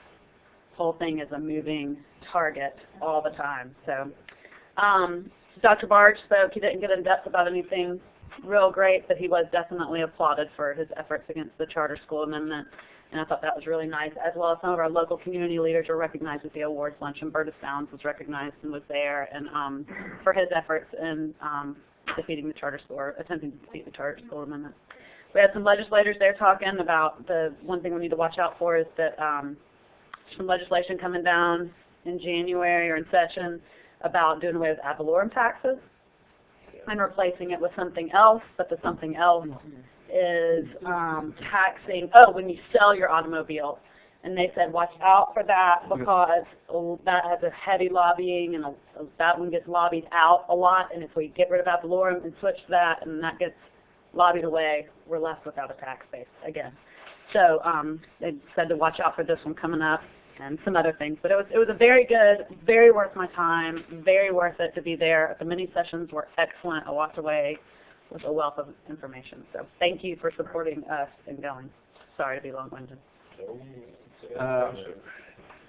whole thing is a moving target all the time. So Dr. Barge spoke. He didn't get in depth about anything real great, but he was definitely applauded for his efforts against the charter school amendment. and I thought that was really nice, as well as some of our local community leaders were recognized with the awards lunch, and Bertus Downs was recognized and was there, and for his efforts in defeating the charter school, or attempting to defeat the charter school amendment. We had some legislators there talking about the one thing we need to watch out for is that some legislation coming down in January or in session about doing away with ad valorem taxes and replacing it with something else, but the something else is taxing, when you sell your automobile. And they said, watch out for that because that has a heavy lobbying, and that one gets lobbied out a lot. And if we get rid of ad valorem and switch to that, and that gets lobbied away, we're left without a tax base again. So they said to watch out for this one coming up and some other things. But it was a very good, very worth my time, very worth it to be there. The mini sessions were excellent. I walked away with a wealth of information. So thank you for supporting us and going. Sorry to be long-winded.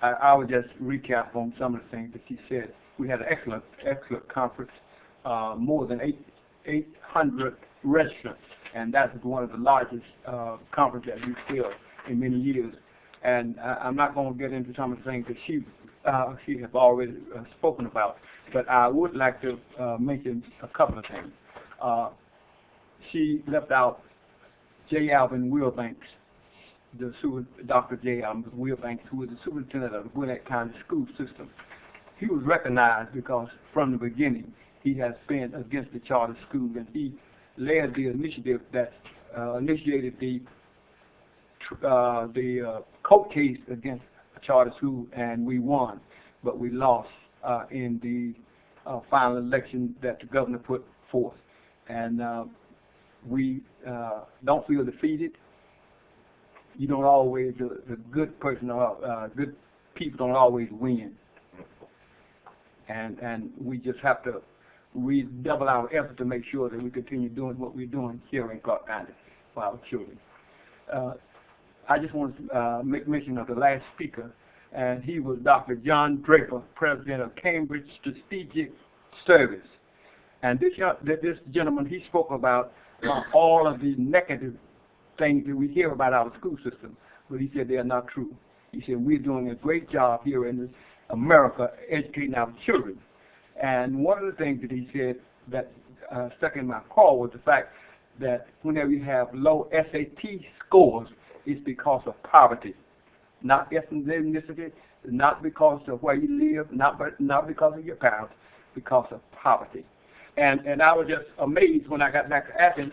I would just recap on some of the things that she said. We had an excellent conference, more than 800 registrants, and that's one of the largest conferences that we've held in many years. And I'm not going to get into some of the things that she has already spoken about, but I would like to mention a couple of things. She left out J. Alvin Wilbanks, Dr. J. Alvin Wilbanks, who was the superintendent of the Gwinnett County school system. He was recognized because from the beginning he has been against the charter school, and he led the initiative that initiated the court case against a charter school, and we won, but we lost in the final election that the governor put forth. And we don't feel defeated. You don't always, the good person, good people don't always win. And we just have to redouble our effort to make sure that we continue doing what we're doing here in Clarke County for our children. I just want to make mention of the last speaker, and he was Dr. John Draper, president of Cambridge Strategic Service. And this gentleman, he spoke about all of the negative things that we hear about our school system, but he said they are not true. He said we're doing a great job here in America educating our children. And one of the things that he said that stuck in my craw was the fact that whenever you have low SAT scores, it's because of poverty, not ethnicity, not because of where you live, not because of your parents, because of poverty. And I was just amazed when I got back to Athens,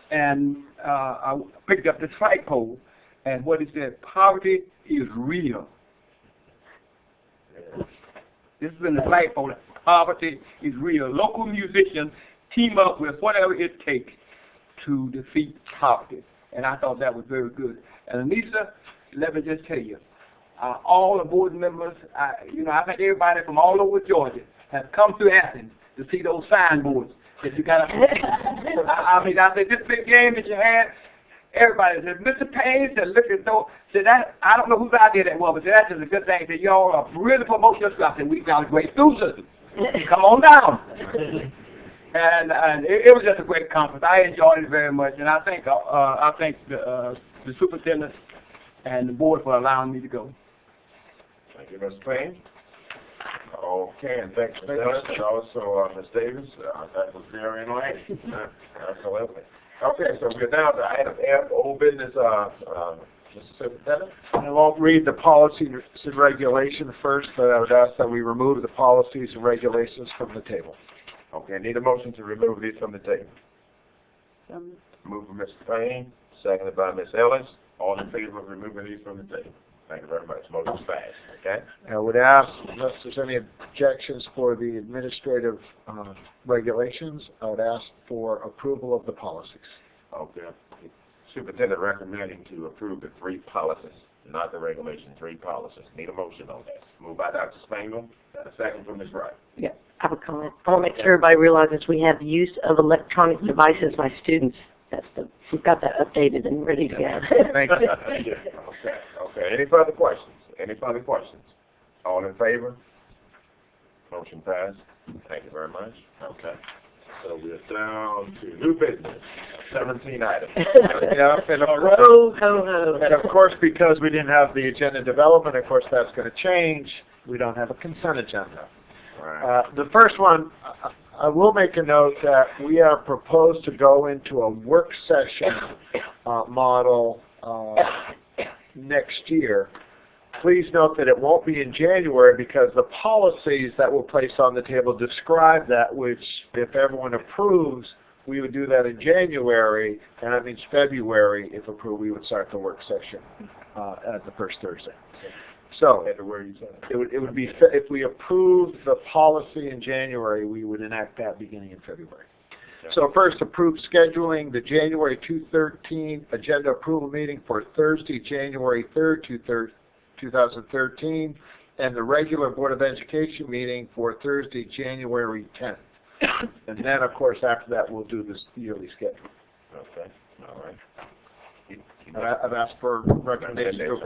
and I picked up this flagpole, and what it said, poverty is real. This is in the flagpole. Poverty is real. Local musicians team up with whatever it takes to defeat poverty. And I thought that was very good. And Anissa, let me just tell you, all the board members, I think everybody from all over Georgia has come to Athens to see those signboards that you got to. I said, this big game that you had, everybody said, Mr. Payne said, look at those. Said that, I don't know whose idea that was, but said, that's just a good thing. Said, y'all are really promoting your stuff. And we got a great school system. Come on down. And it was just a great conference. I enjoyed it very much, and I thank the superintendent and the board for allowing me to go. Thank you, Mr. Payne. Okay, and thanks, Ms. Ellis, and also Ms. Davis. That was very enlightening. Absolutely. Okay, so we're down to item F, old business, Mr. Superintendent. I won't read the policies and regulation first, but I would ask that we remove the policies and regulations from the table. Okay, need a motion to remove these from the table. Moved by Mr. Payne, seconded by Ms. Ellis. All in favor of removing these from the table? Thank you very much. Motion's passed. Okay? I would ask, unless there's any objections for the administrative regulations, I would ask for approval of the policies. Okay. Superintendent recommending to approve the 3 policies, not the regulation, 3 policies. Need a motion on that. Moved by Dr. Spangle, and a second from Ms. Wright. Yeah, I have a comment. I want to make sure everybody realizes we have use of electronic devices. My students, we've got that updated and ready to go. Thank you. Okay. Any further questions? Any further questions? All in favor? Motion passed. Thank you very much. Okay. So we're down to new business, 17 items. Yeah, and of course, Ho, ho, ho. and of course, because we didn't have the agenda development, of course, that's going to change. We don't have a consent agenda. Right. The first one, I will make a note that we are proposed to go into a work session model next year. Please note that it won't be in January because the policies that we'll place on the table describe that, which if everyone approves, we would do that in January, and that means February, if approved, we would start the work session at the first Thursday. So it would be, if we approved the policy in January, we would enact that beginning in February. So first, approve scheduling the January 2013 agenda approval meeting for Thursday, January 3rd, 2013, and the regular Board of Education meeting for Thursday, January 10th. And then, of course, after that, we'll do this yearly schedule. Okay, all right. I've asked for recommendations.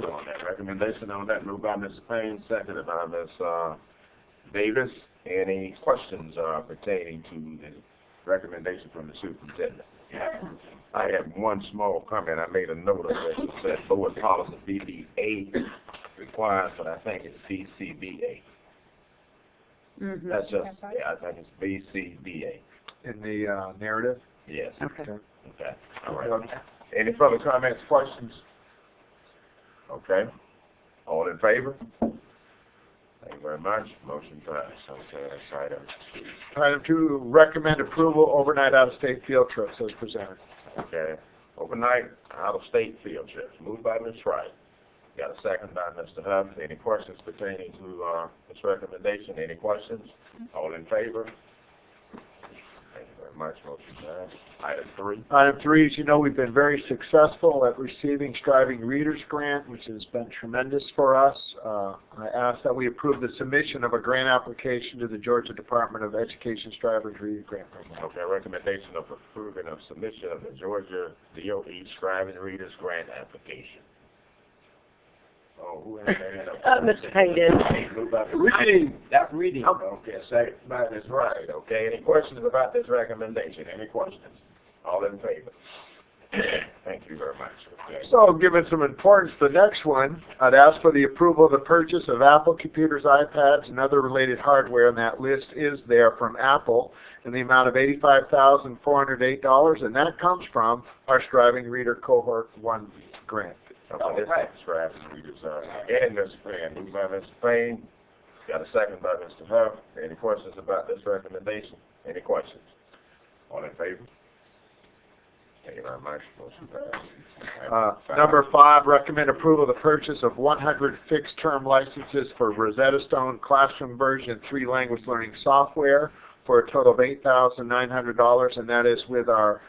Recommendation on that, moved by Mr. Payne, seconded by Ms. Davis. Any questions pertaining to the recommendation from the superintendent? I have one small comment. I made a note of it. It said board policy BBA requires, but I think it's BCBA. Mm-hmm. That's just, yeah, I think it's BCBA. In the narrative? Yes. Okay. Okay, all right. Any further comments, questions? Okay. All in favor? Thank you very much. Motion passed. Okay, that's item 2. Item 2, recommend approval overnight out-of-state field trips as presented. Okay. Overnight out-of-state field trips. Moved by Ms. Wright. Got a second by Mr. Huff. Any questions pertaining to this recommendation? Any questions? All in favor? Thank you very much. Motion passed. Item 3. Item 3, as you know, we've been very successful at receiving Striving Readers Grant, which has been tremendous for us. I ask that we approve the submission of a grant application to the Georgia Department of Education Striving Readers Grant Program. Okay, recommendation of approving of submission of the Georgia DOE Striving Readers Grant application. Oh, who has that? Mr. Payne did. Moved by Ms. Reading, that reading. Okay, second by Ms. Wright. Okay, any questions about this recommendation? Any questions? All in favor? Thank you very much. Okay. So, given some importance to the next one, I'd ask for the approval of the purchase of Apple computers, iPads, and other related hardware, and that list is there from Apple in the amount of $85,408, and that comes from our Striving Reader Cohort 1 grant. Okay, this is Striving Readers. Again, Mr. Payne, moved by Mr. Payne. Got a second by Mr. Huff. Any questions about this recommendation? Any questions? All in favor? Thank you very much. Motion passed. Number 5, recommend approval of the purchase of 100 fixed-term licenses for Rosetta Stone Classroom Version 3 language learning software for a total of $8,900, and that is with our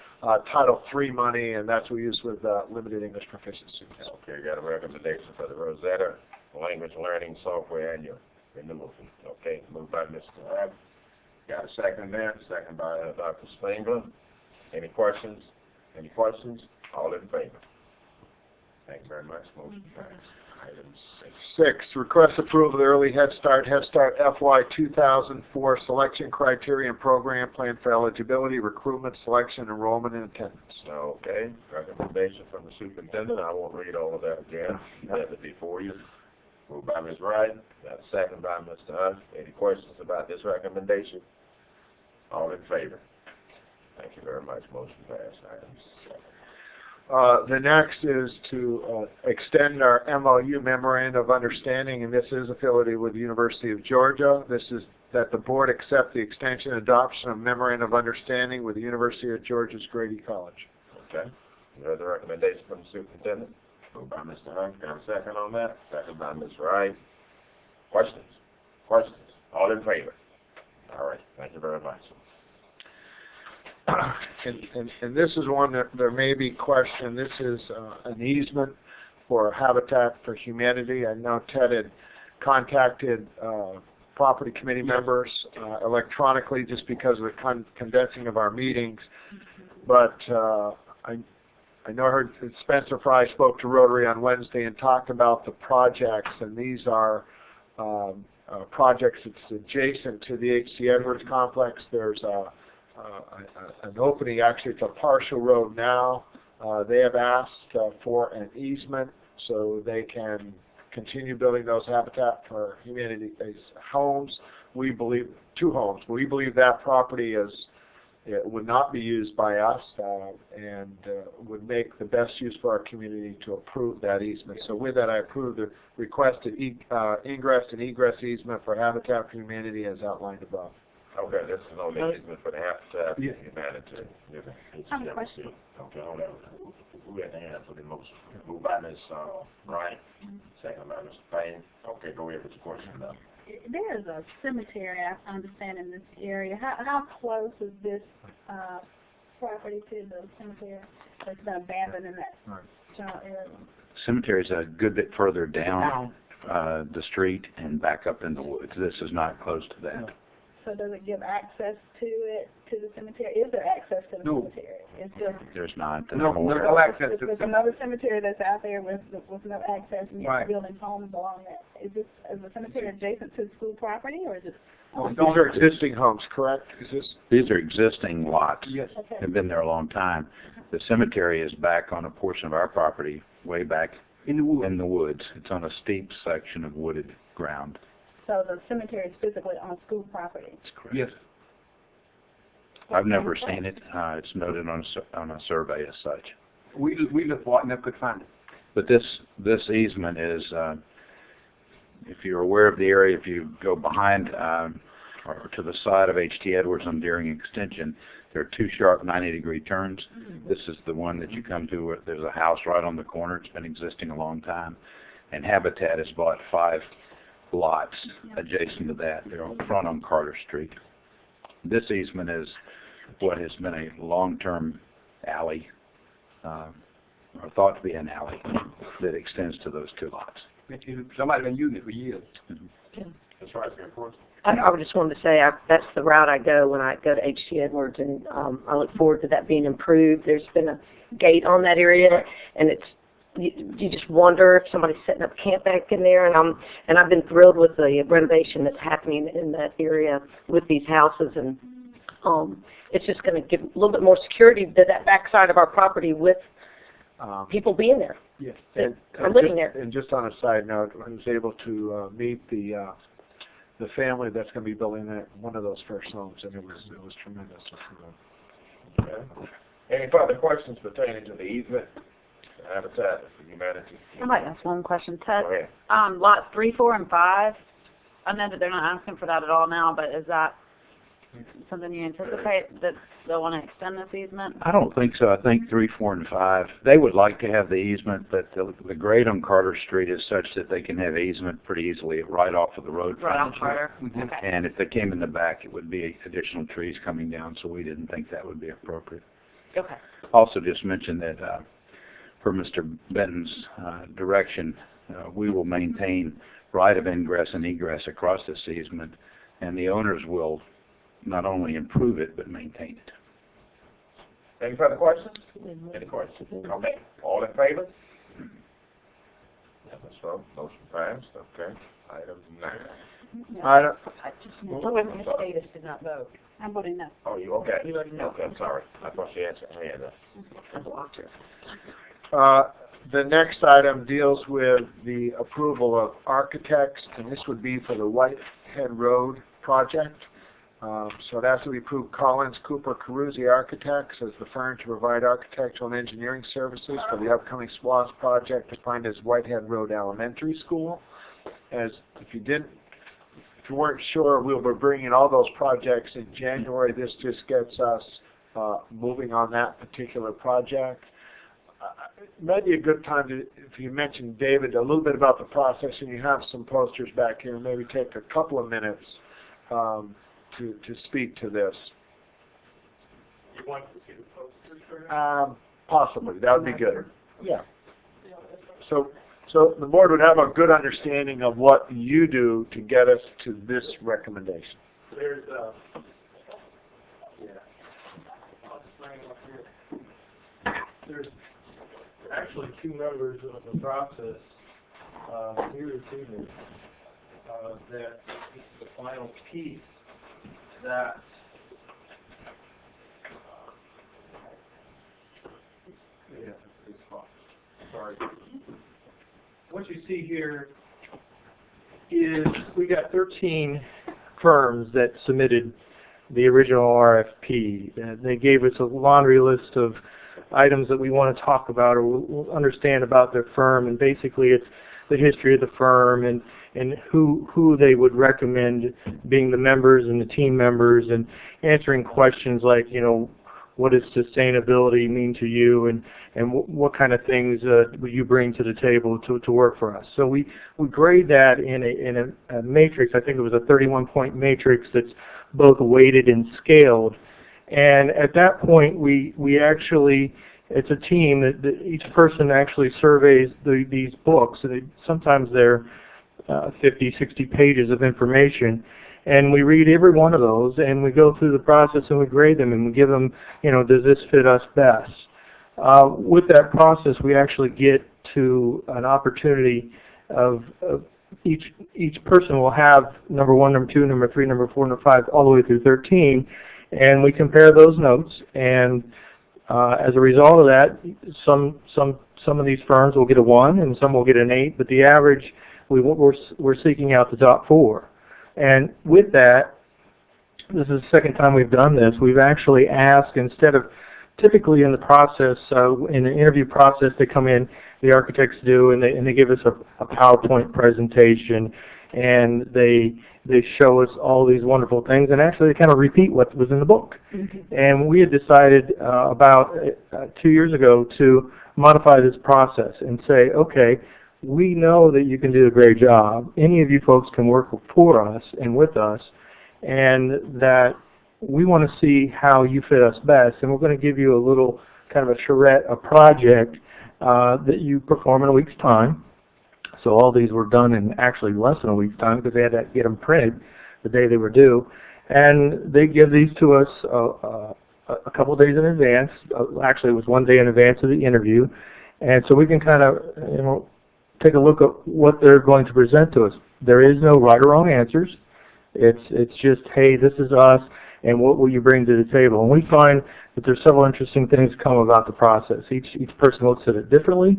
Title III money, and that's what we use with limited English proficiency. Okay, got a recommendation for the Rosetta language learning software annual renewal. Okay, moved by Mr. Huff. Got a second there, second by Dr. Spangler. Any questions? Any questions? All in favor? Thank you very much. Motion passed. Item 6, request approval of the Early Head Start FY 2004 selection criteria and program plan for eligibility, recruitment, selection, enrollment, and attendance. Okay, recommendation from the superintendent. I won't read all of that again. You have it before you. Moved by Ms. Wright. Got a second by Mr. Hunt. Any questions about this recommendation? All in favor? Thank you very much. Motion passed. Item 7. The next is to extend our MOU, Memorandum of Understanding, and this is affiliated with the University of Georgia. This is that the board accept the extension and adoption of Memorandum of Understanding with the University of Georgia's Grady College. Okay. You heard the recommendation from the superintendent. Moved by Mr. Hunt. Got a second on that. Second by Ms. Wright. Questions? Questions? All in favor? All right. Thank you very much. And this is one that there may be question. This is an easement for Habitat for Humanity. I know Ted had contacted property committee members electronically just because of the condensing of our meetings. But I know I heard Spencer Fry spoke to Rotary on Wednesday and talked about the projects, and these are projects that's adjacent to the H.C. Edwards complex. There's an opening. Actually, it's a partial road now. They have asked for an easement so they can continue building those Habitat for Humanity homes. We believe 2 homes. We believe that property would not be used by us and would make the best use for our community to approve that easement. So with that, I approve the requested ingress and egress easement for Habitat for Humanity as outlined above. Okay, this is on the easement for the Habitat for Humanity. I have a question. Okay, hold on. Who had the hand for the motion? Moved by Ms. Bryant, second by Mr. Payne. Okay, go ahead with your question now. There is a cemetery, I understand, in this area. How close is this property to the cemetery that's been abandoned in that general area? Cemetery is a good bit further down the street and back up in the woods. This is not close to that. So does it give access to the cemetery? Is there access to the cemetery? It's just There's not. No access to there's another cemetery that's out there with no access and Right. building homes along that. Is the cemetery adjacent to the school property, or is it? These are existing homes, correct? These are existing lots. Yes. Okay. They've been there a long time. The cemetery is back on a portion of our property, way back In the woods. in the woods. It's on a steep section of wooded ground. So the cemetery is physically on school property. That's correct. Yes. I've never seen it. It's noted on a survey as such. We looked for it and never could find it. But this easement is, if you're aware of the area, if you go behind or to the side of H.T. Edwards on Deering Extension, there are 2 sharp 90-degree turns. This is the one that you come to where there's a house right on the corner. It's been existing a long time. And Habitat has bought 5 lots adjacent to that. They're on front on Carter Street. This easement is what has been a long-term alley, or thought to be an alley, that extends to those 2 lots. Somebody's been using it for years. That's right, of course. I just wanted to say that's the route I go when I go to H.T. Edwards, and I look forward to that being improved. There's been a gate on that area, and you just wonder if somebody's setting up camp back in there, and I've been thrilled with the renovation that's happening in that area with these houses, and it's just going to give a little bit more security to that backside of our property with people being there. Yes. And living there. And just on a side note, I was able to meet the family that's going to be building one of those first homes, and it was tremendous. Okay. Any further questions pertaining to the easement, Habitat for Humanity? I might ask one question, Ted. Go ahead. Lots 3, 4, and 5. I know that they're not asking for that at all now, but is that something you anticipate that they'll want to extend this easement? I don't think so. I think 3, 4, and 5. They would like to have the easement, but the grade on Carter Street is such that they can have easement pretty easily right off of the road. Right on Carter. Mhm. Okay. And if they came in the back, it would be additional trees coming down, so we didn't think that would be appropriate. Okay. Also just mention that per Mr. Benton's direction, we will maintain right of ingress and egress across this easement, and the owners will not only improve it, but maintain it. Any further questions? Any questions? Okay. All in favor? Let's vote. Motion passed. Okay. Item 9. Ms. Davis did not vote. I'm voting no. Oh, you okay? You voted no. Okay, I'm sorry. I thought she had her hand up. I blocked her. The next item deals with the approval of architects, and this would be for the Whitehead Road project. So it has to be approved. Collins Cooper Carusi Architects as the firm to provide architectural and engineering services for the upcoming SPLOST project defined as Whitehead Road Elementary School. If you weren't sure, we'll be bringing all those projects in January. This just gets us moving on that particular project. Maybe a good time to, if you mentioned, David, a little bit about the process, and you have some posters back here, maybe take a couple of minutes to speak to this. You want to see the posters first? Possibly. That would be good. Yeah. So the board would have a good understanding of what you do to get us to this recommendation. There's I'll bring it up here. There's actually 2 members of the process here this evening that this is the final piece that sorry. What you see here is we got 13 firms that submitted the original RFP. They gave us a laundry list of items that we want to talk about or understand about their firm, and basically it's the history of the firm and who they would recommend being the members and the team members, and answering questions like, you know, what does sustainability mean to you, and what kind of things will you bring to the table to work for us. So we grade that in a matrix. I think it was a 31-point matrix that's both weighted and scaled. And at that point, we actually, it's a team that each person actually surveys these books. And sometimes they're 50, 60 pages of information. And we read every one of those, and we go through the process, and we grade them, and we give them, you know, does this fit us best? With that process, we actually get to an opportunity of each person will have number 1, number 2, number 3, number 4, number 5, all the way through 13, and we compare those notes. And as a result of that, some of these firms will get a 1, and some will get an 8, but the average, we're seeking out the top 4. And with that, this is the second time we've done this. We've actually asked, instead of typically in the process, in the interview process, they come in, the architects do, and they give us a PowerPoint presentation, and they show us all these wonderful things, and actually they kind of repeat what was in the book. Mm-hmm. And we had decided about 2 years ago to modify this process and say, okay, we know that you can do a great job. Any of you folks can work for us and with us, and that we want to see how you fit us best. And we're going to give you a little kind of a charrette, a project that you perform in a week's time. So all these were done in actually less than a week's time because they had to get them printed the day they were due. And they give these to us a couple of days in advance. Actually, it was 1 day in advance of the interview. And so we can kind of, you know, take a look at what they're going to present to us. There is no right or wrong answers. It's just, hey, this is us, and what will you bring to the table? And we find that there's several interesting things come about the process. Each person looks at it differently.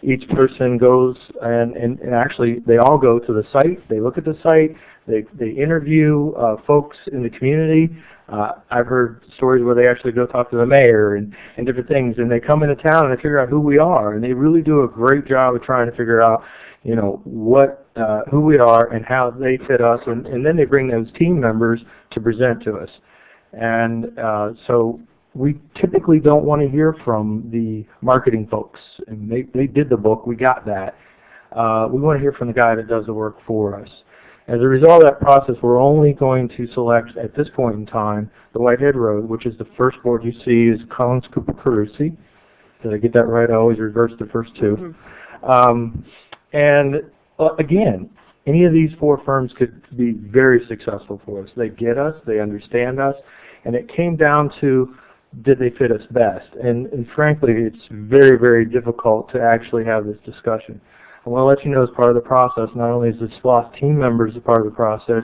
Each person goes and actually they all go to the site. They look at the site. They interview folks in the community. I've heard stories where they actually go talk to the mayor and different things, and they come into town and they figure out who we are, and they really do a great job of trying to figure out, you know, who we are and how they fit us, and then they bring those team members to present to us. And so we typically don't want to hear from the marketing folks, and they did the book, we got that. We want to hear from the guy that does the work for us. As a result of that process, we're only going to select, at this point in time, the Whitehead Road, which is the first board you see is Collins Cooper Carusi. Did I get that right? I always reverse the first two. And again, any of these 4 firms could be very successful for us. They get us, they understand us, and it came down to, did they fit us best? And frankly, it's very, very difficult to actually have this discussion. I want to let you know, as part of the process, not only is the SPLOST team members a part of the process,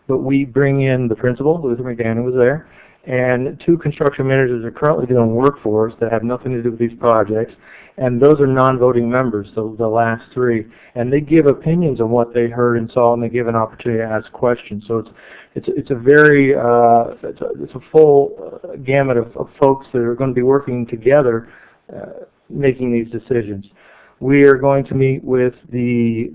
but we bring in the principal, Luther McDaniel was there, and 2 construction managers that are currently doing work for us that have nothing to do with these projects, and those are non-voting members, the last 3, and they give opinions on what they heard and saw, and they give an opportunity to ask questions. So it's a very it's a full gamut of folks that are going to be working together, making these decisions. We are going to meet with the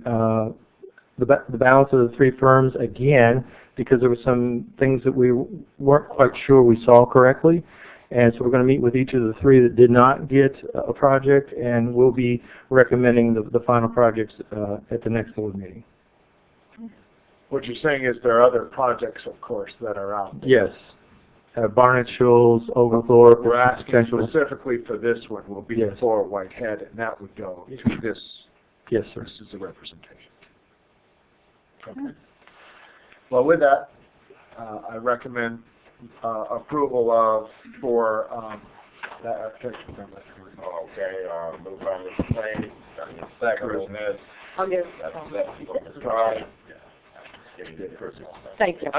balance of the 3 firms again, because there were some things that we weren't quite sure we saw correctly. And so we're going to meet with each of the 3 that did not get a project, and we'll be recommending the final projects at the next board meeting. What you're saying is there are other projects, of course, that are out there. Yes. Barnett Shoals, Oglethorpe. We're asking specifically for this one will be for Whitehead, and that would go to this. Yes, sir. This is the representation. Okay. Well, with that, I recommend approval of for that architectural permit. Okay, moved by Mr. Payne, second is I'll give Mr. Clarke. Thank you. I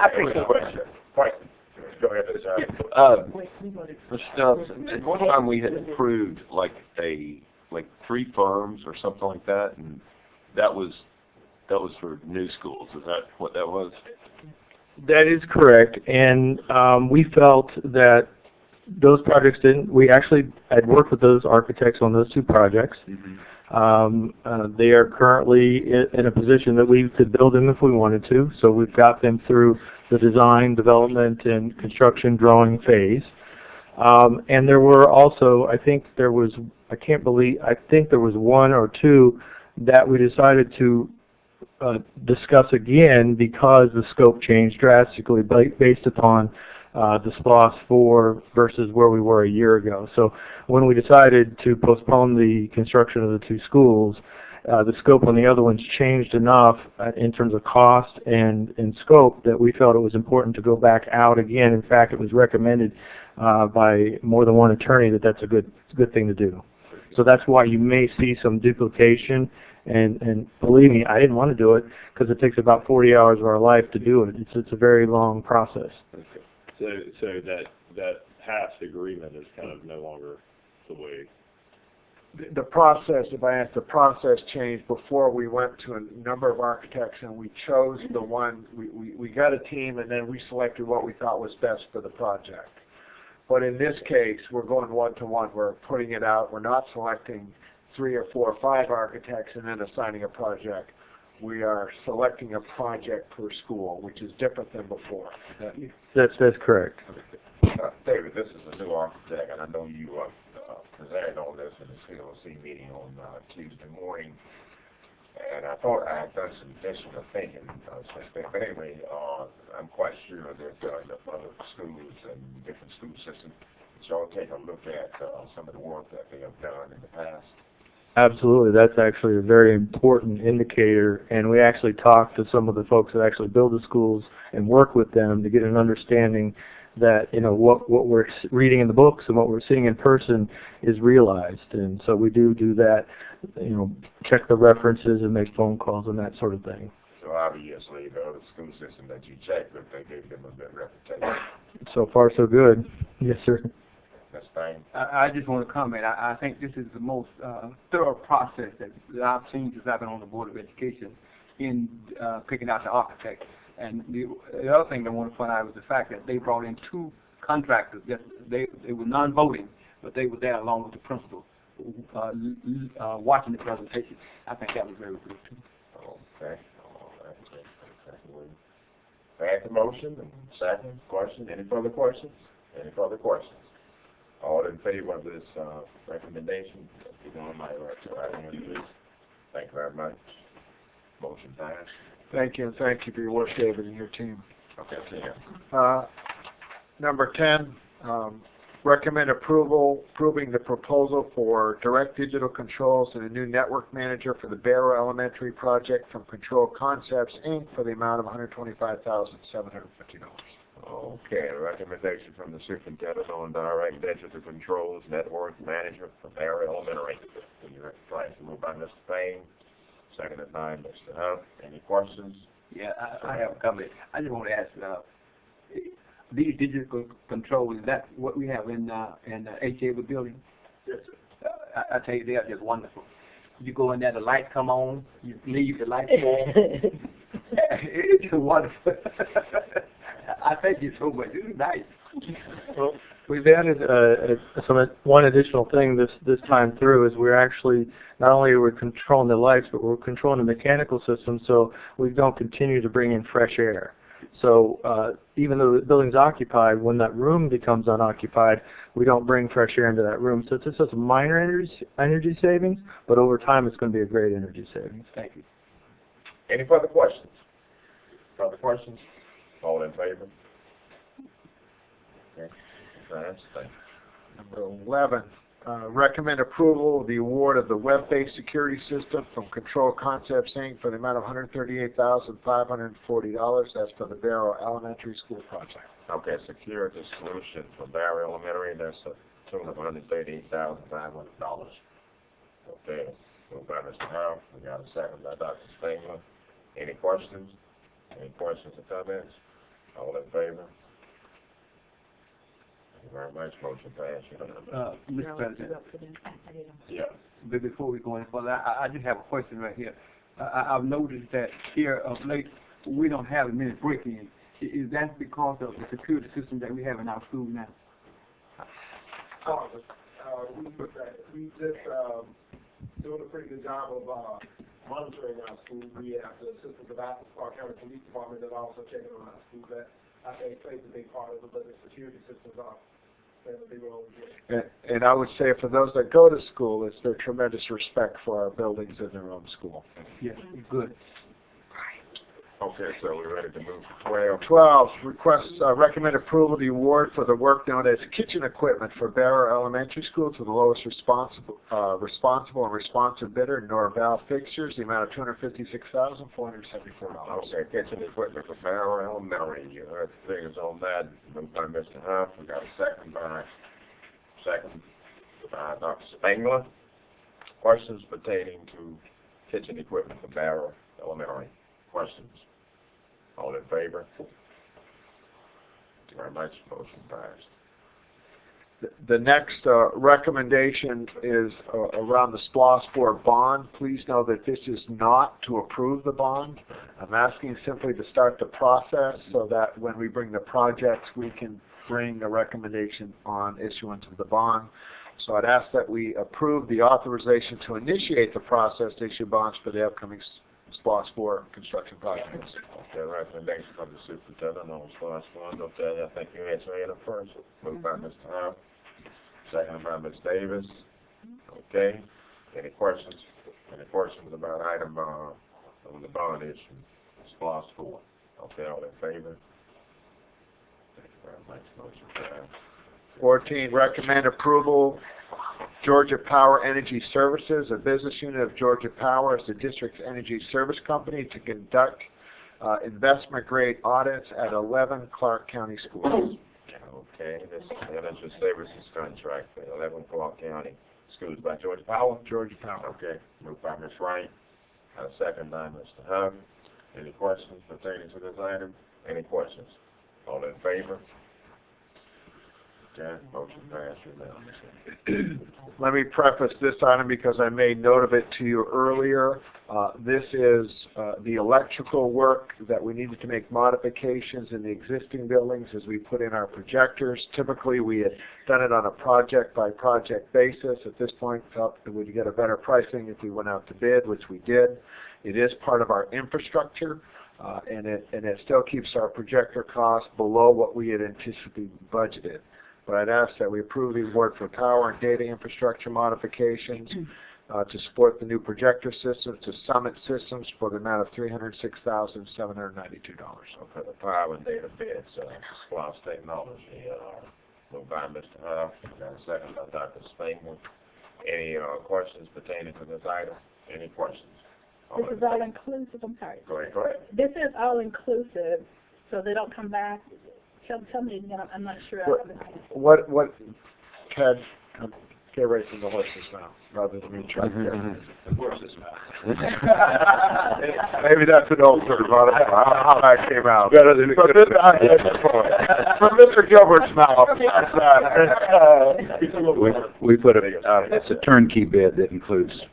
appreciate it. Right. Go ahead, Mr. Mr. Johnson, at one time we had approved like a like 3 firms or something like that, and that was for new schools. Is that what that was? That is correct, and we felt that those projects didn't. We actually had worked with those architects on those 2 projects. They are currently in a position that we could build them if we wanted to. So we've got them through the design, development, and construction drawing phase. And there were also, I think there was 1 or 2 that we decided to discuss again because the scope changed drastically based upon the SPLOST 4 versus where we were a year ago. So when we decided to postpone the construction of the 2 schools, the scope on the other ones changed enough in terms of cost and scope that we felt it was important to go back out again. In fact, it was recommended by more than one attorney that that's a good thing to do. So that's why you may see some duplication. And believe me, I didn't want to do it because it takes about 40 hours of our life to do it. It's a very long process. Okay. So that past agreement is kind of no longer the way. The process, if I ask, the process changed before we went to a number of architects and we chose the one, we got a team and then we selected what we thought was best for the project. But in this case, we're going one-to-one. We're putting it out. We're not selecting 3 or 4 or 5 architects and then assigning a project. We are selecting a project per school, which is different than before. That's correct. David, this is a new architect, and I know you presented on this in the CLC meeting on Tuesday morning. And I thought I had done some additional thinking since then. But anyway, I'm quite sure that the other schools and different school systems, y'all take a look at some of the work that they have done in the past. Absolutely. That's actually a very important indicator, and we actually talked to some of the folks that actually build the schools and work with them to get an understanding that, you know, what we're reading in the books and what we're seeing in person is realized. And so we do that, you know, check the references and make phone calls and that sort of thing. So obviously the other school system that you checked with, they gave them a good reputation. So far so good. Yes, sir. That's fine. I just want to comment. I think this is the most thorough process that I've seen since I've been on the Board of Education in picking out the architect. And the other thing I want to point out was the fact that they brought in 2 contractors. That they were non-voting, but they were there along with the principal watching the presentation. I think that was very good too. Okay. All right. Add the motion. Second question. Any further questions? Any further questions? All in favor of this recommendation? If you don't mind, right hand, please. Thank you very much. Motion passed. Thank you, and thank you for your work, David, and your team. Okay, see you. Number 10, recommend approving the proposal for direct digital controls and a new network manager for the Barrow Elementary project from Control Concepts, Inc. for the amount of $125,750. Okay, a recommendation from the superintendent on direct digital controls network manager for Barrow Elementary. Right, moved by Mr. Payne, seconded by Mr. Huff. Any questions? Yeah, I have a comment. I just want to ask, these digital controls, is that what we have in the HA building? Yes, sir. I tell you, they are just wonderful. You go in there, the lights come on, you leave, the lights on. It's just wonderful. I thank you so much. This is nice. Well, we've added one additional thing this time through is we're actually not only are we controlling the lights, but we're controlling the mechanical system, so we don't continue to bring in fresh air. So even though the building's occupied, when that room becomes unoccupied, we don't bring fresh air into that room. So it's just a minor energy savings, but over time it's going to be a great energy savings. Thank you. Any further questions? Further questions? All in favor? Okay. Thanks. Number 11, recommend approval of the award of the web-based security system from Control Concepts, Inc. for the amount of $138,540. That's for the Barrow Elementary School project. Okay, security solution for Barrow Elementary, that's a total of $138,500. Okay, moved by Mr. Howe. We got a second by Dr. Spangler. Any questions? Any questions or comments? All in favor? Thank you very much. Motion passed. Mr. President. Yeah. But before we go any further, I just have a question right here. I've noticed that here of late, we don't have as many break-ins. Is that because of the security system that we have in our school now? We just doing a pretty good job of monitoring our schools. We have the assistance of the Clarke County Police Department that also checking on our schools. That I think plays a big part of it, but the security systems are playing a big role as well. And I would say for those that go to school, it's their tremendous respect for our buildings in their own school. Yes, good. Okay, so we're ready to move to 12. 12, recommend approval of the award for the work known as kitchen equipment for Barrow Elementary School to the lowest responsible and responsive bidder, Norval Fixtures, the amount of $256,474. Okay, kitchen equipment for Barrow Elementary. You heard the figures on that. Moved by Mr. Huff. We got a second by Dr. Spangler. Questions pertaining to kitchen equipment for Barrow Elementary? Questions? All in favor? Thank you very much. Motion passed. The next recommendation is around the SPLOST board bond. Please know that this is not to approve the bond. I'm asking simply to start the process so that when we bring the projects, we can bring a recommendation on issuance of the bond. So I'd ask that we approve the authorization to initiate the process to issue bonds for the upcoming SPLOST 4 construction projects. Okay, recommendation from the superintendent on SPLOST 1. Okay, I think you answered it first. Moved by Mr. Huff. Second by Ms. Davis. Okay. Any questions? Any questions about item on the bond issue? SPLOST 4. Okay, all in favor? Thank you very much. Motion passed. 14, recommend approval Georgia Power Energy Services, a business unit of Georgia Power, as the district's energy service company to conduct investment-grade audits at 11 Clarke County schools. Okay, this is the energy services contract for 11 Clarke County schools by Georgia Power. Georgia Power. Okay, moved by Ms. Wright. A second by Mr. Huff. Any questions pertaining to this item? Any questions? All in favor? Okay, motion passed unanimously. Let me preface this item because I made note of it to you earlier. This is the electrical work that we needed to make modifications in the existing buildings as we put in our projectors. Typically, we had done it on a project-by-project basis. At this point, felt that we'd get a better pricing if we went out to bid, which we did. It is part of our infrastructure, and it still keeps our projector costs below what we had anticipated budgeted. But I'd ask that we approve the award for power and data infrastructure modifications to support the new projector systems to Summit Systems for the amount of $306,792. So for the power and data bids, SPLOST Technology, moved by Mr. Huff, got a second by Dr. Spangler. Any questions pertaining to this item? Any questions? This is all inclusive. I'm sorry. Go ahead. This is all inclusive, so they don't come back. Tell me again. I'm not sure. What Ted? Get right from the horse's mouth rather than me trying to The horse's mouth. Maybe that's an old term. How that came out. Better than it could have From Mr. Gilbert's mouth. We put it's a turnkey bid that includes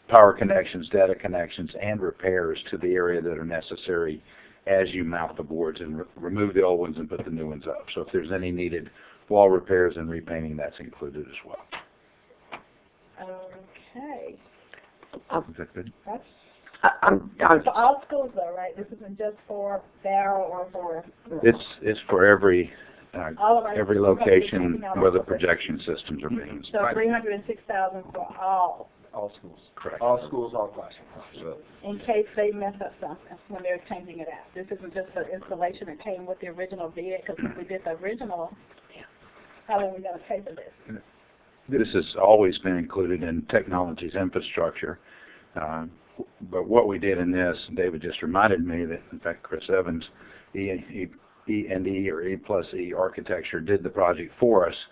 power connections, data connections, and repairs to the area that are necessary as you mount the boards and remove the old ones and put the new ones up. So if there's any needed wall repairs and repainting, that's included as well. Okay. Is that good? For all schools, though, right? This isn't just for Barrow or for. It's for every location where the Okay. projection systems are being So installed. $306,000 for all. All schools. Correct. All schools, all classrooms. In case they mess up something when they're changing it out. This isn't just the installation that came with the original bid, because if we did the original, how are we going to pay for this? This has always been included in technology's infrastructure. But what we did in this, David just reminded me that, in fact, Chris Evans, E&E or E+E Architecture did the project for us,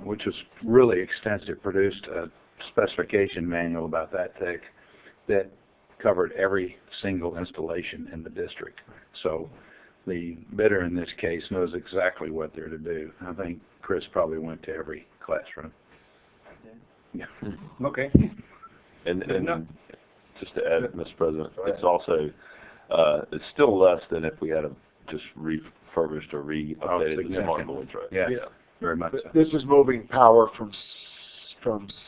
which was really extensive, produced a specification manual about that thick that covered every single installation in the district. So the bidder in this case knows exactly what they're to do. I think Chris probably went to every classroom. Yeah. Okay. And just to add, Mr. President, it's also, it's still less than if we had just refurbished or updated the smart boards, right? Yeah, very much so. This is moving power from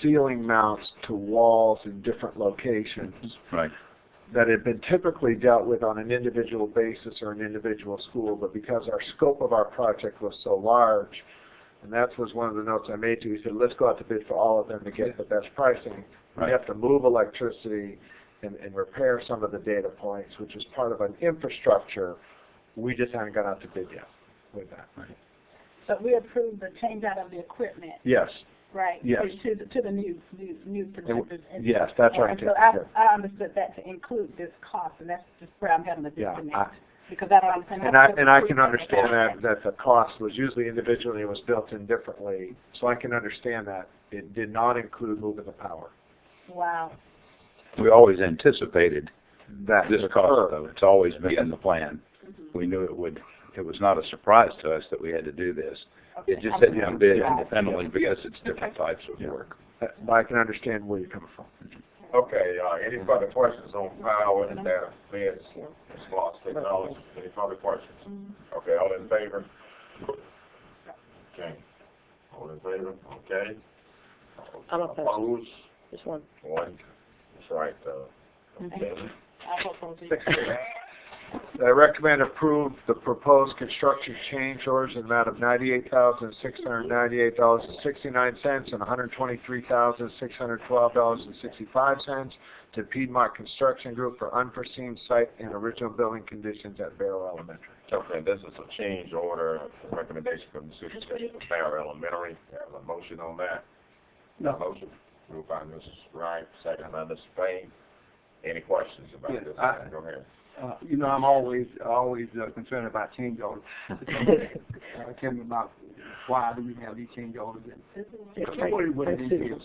ceiling mounts to walls in different locations. Right. That had been typically dealt with on an individual basis or an individual school, but because our scope of our project was so large, and that was one of the notes I made to you, he said, let's go out to bid for all of them to get the best pricing. Right. We have to move electricity and repair some of the data points, which is part of an infrastructure. We just haven't got out to bid yet with that. Right. So we approved the change out of the equipment, Yes. right? Yes. To the new projectors. Yes, that's right. And so I understood that to include this cost, and that's just where I'm having a disconnect. Because I don't understand. And I can understand that the cost was usually individually, it was built in differently, so I can understand that. It did not include moving the power. Wow. We always anticipated That this cost, though. It's always been in the plan. We knew it would. It was not a surprise to us that we had to do this. Okay. It just hadn't been bid independently because it's different types of work. But I can understand where you're coming from. Okay, any further questions on power and data, bids, smart technology? Any further questions? Okay, all in favor? Okay. All in favor? Okay. I'm opposed. Opposed? Just one. One. That's right, okay. I hope so, too. I recommend approve the proposed construction change orders in the amount of $98,698.69 and $123,612.65 to Piedmont Construction Group for unforeseen site and original building conditions at Barrow Elementary. Okay, this is a change order, recommendation from the superintendent of Barrow Elementary. Have a motion on that? No. Motion, moved by Mrs. Wright, second by Mr. Payne. Any questions about Yes, this? Go ahead. I'm always concerned about change orders. Tell me about why do we have these change orders? What it entails.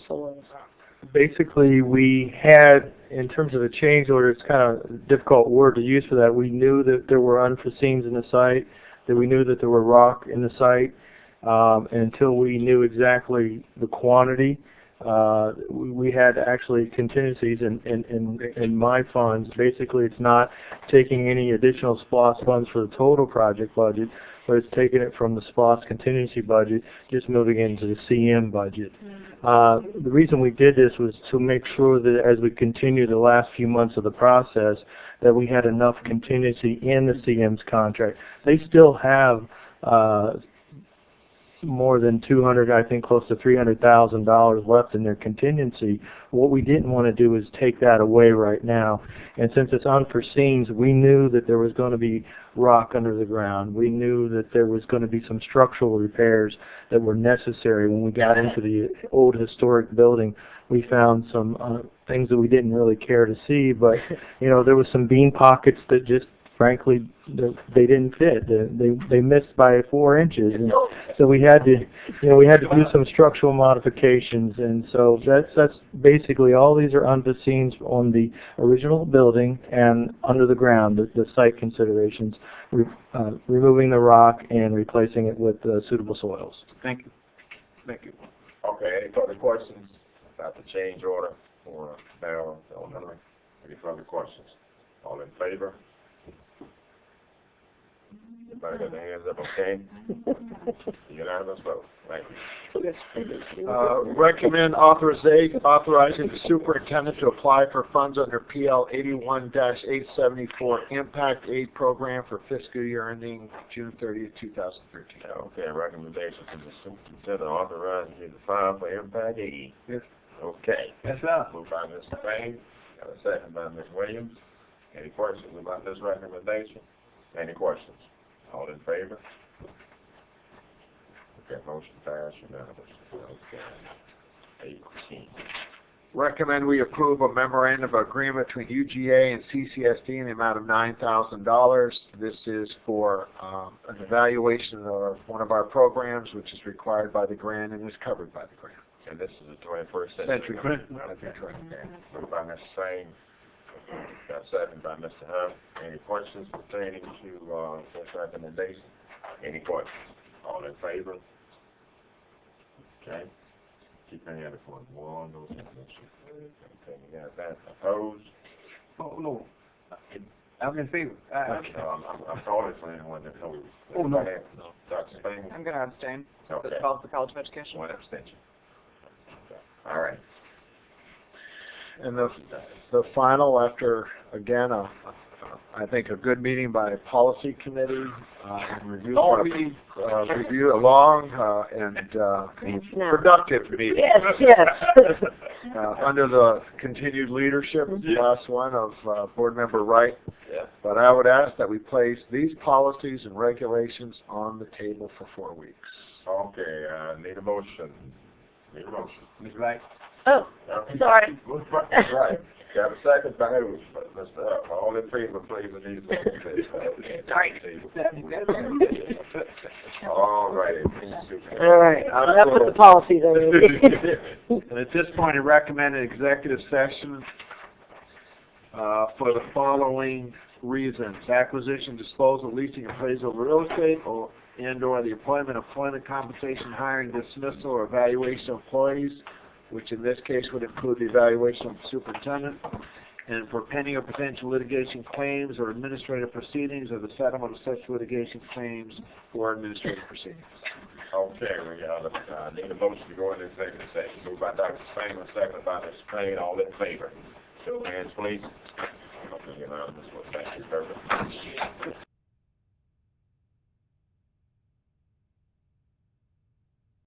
Basically, we had, in terms of a change order, it's kind of a difficult word to use for that. We knew that there were unforeseens in the site, that we knew that there were rock in the site, and until we knew exactly the quantity, we had actually contingencies in my funds. Basically, it's not taking any additional SPLOST funds for the total project budget, but it's taking it from the SPLOST contingency budget, just moving it into the CM budget. The reason we did this was to make sure that as we continue the last few months of the process, that we had enough contingency in the CM's contract. They still have more than 200, I think close to $300,000 left in their contingency. What we didn't want to do is take that away right now. And since it's unforeseen, we knew that there was going to be rock under the ground. We knew that there was going to be some structural repairs that were necessary. When we got into the old historic building, we found some things that we didn't really care to see, but there was some beam pockets that just frankly, they didn't fit. They missed by 4 inches, and so we had to, do some structural modifications. And so that's basically all. These are unforeseens on the original building and under the ground. The site considerations, removing the rock and replacing it with suitable soils. Thank you. Thank you. Okay, any further questions about the change order for Barrow Elementary? Any further questions? All in favor? Everybody got their hands up, okay? Unanimous vote. Thank you. Recommend authorizing the superintendent to apply for funds under PL 81-874 Impact Aid Program for fiscal year ending June 30th, 2013. Okay, recommendation from the superintendent authorizing you to file for Impact Aid. Yes. Okay. Yes, sir. Moved by Mr. Payne, got a second by Ms. Williams. Any questions about this recommendation? Any questions? All in favor? Okay, motion passed unanimously. Okay. 18. Recommend we approve a memorandum of agreement between UGA and CCSD in the amount of $9,000. This is for an evaluation of one of our programs, which is required by the grant and is covered by the grant. And this is the 21st Century grant. That's correct. Okay. Moved by Mr. Singh. Got second by Mr. Hunt. Any questions pertaining to this recommendation? Any questions? All in favor? Okay. Keep your hand up for one. Those Okay, you got that. Opposed? Oh, no. I'm in favor. I'm calling for anyone that opposed. Oh, no. No. Dr. Spain? I'm going to abstain. Okay. It's called for College of Education. One abstention. All right. And the final, after, again, I think a good meeting by policy committee, review a long and productive meeting. Yes, yes. Under the continued leadership, last one of Board Member Wright. Yeah. But I would ask that we place these policies and regulations on the table for 4 weeks. Okay, need a motion. Need a motion. Ms. Wright? Oh, sorry. Right. Got a second by who? Mr. Huff. All in favor, please, and these motions. Sorry. All righty. All right, I'll put the policies on. And at this point, I recommend an executive session for the following reasons: acquisition, disposal, leasing, appraisal of real estate, or the employment, compensation, hiring, dismissal, or evaluation of employees, which in this case would include the evaluation of the superintendent, and for pending or potential litigation claims or administrative proceedings, or the settlement of such litigation claims or administrative proceedings. Okay, we got need a motion to go into executive session. Moved by Dr. Spain, second by Mr. Spain. All in favor. Show of hands, please. Okay, unanimous. Thank you, perfect.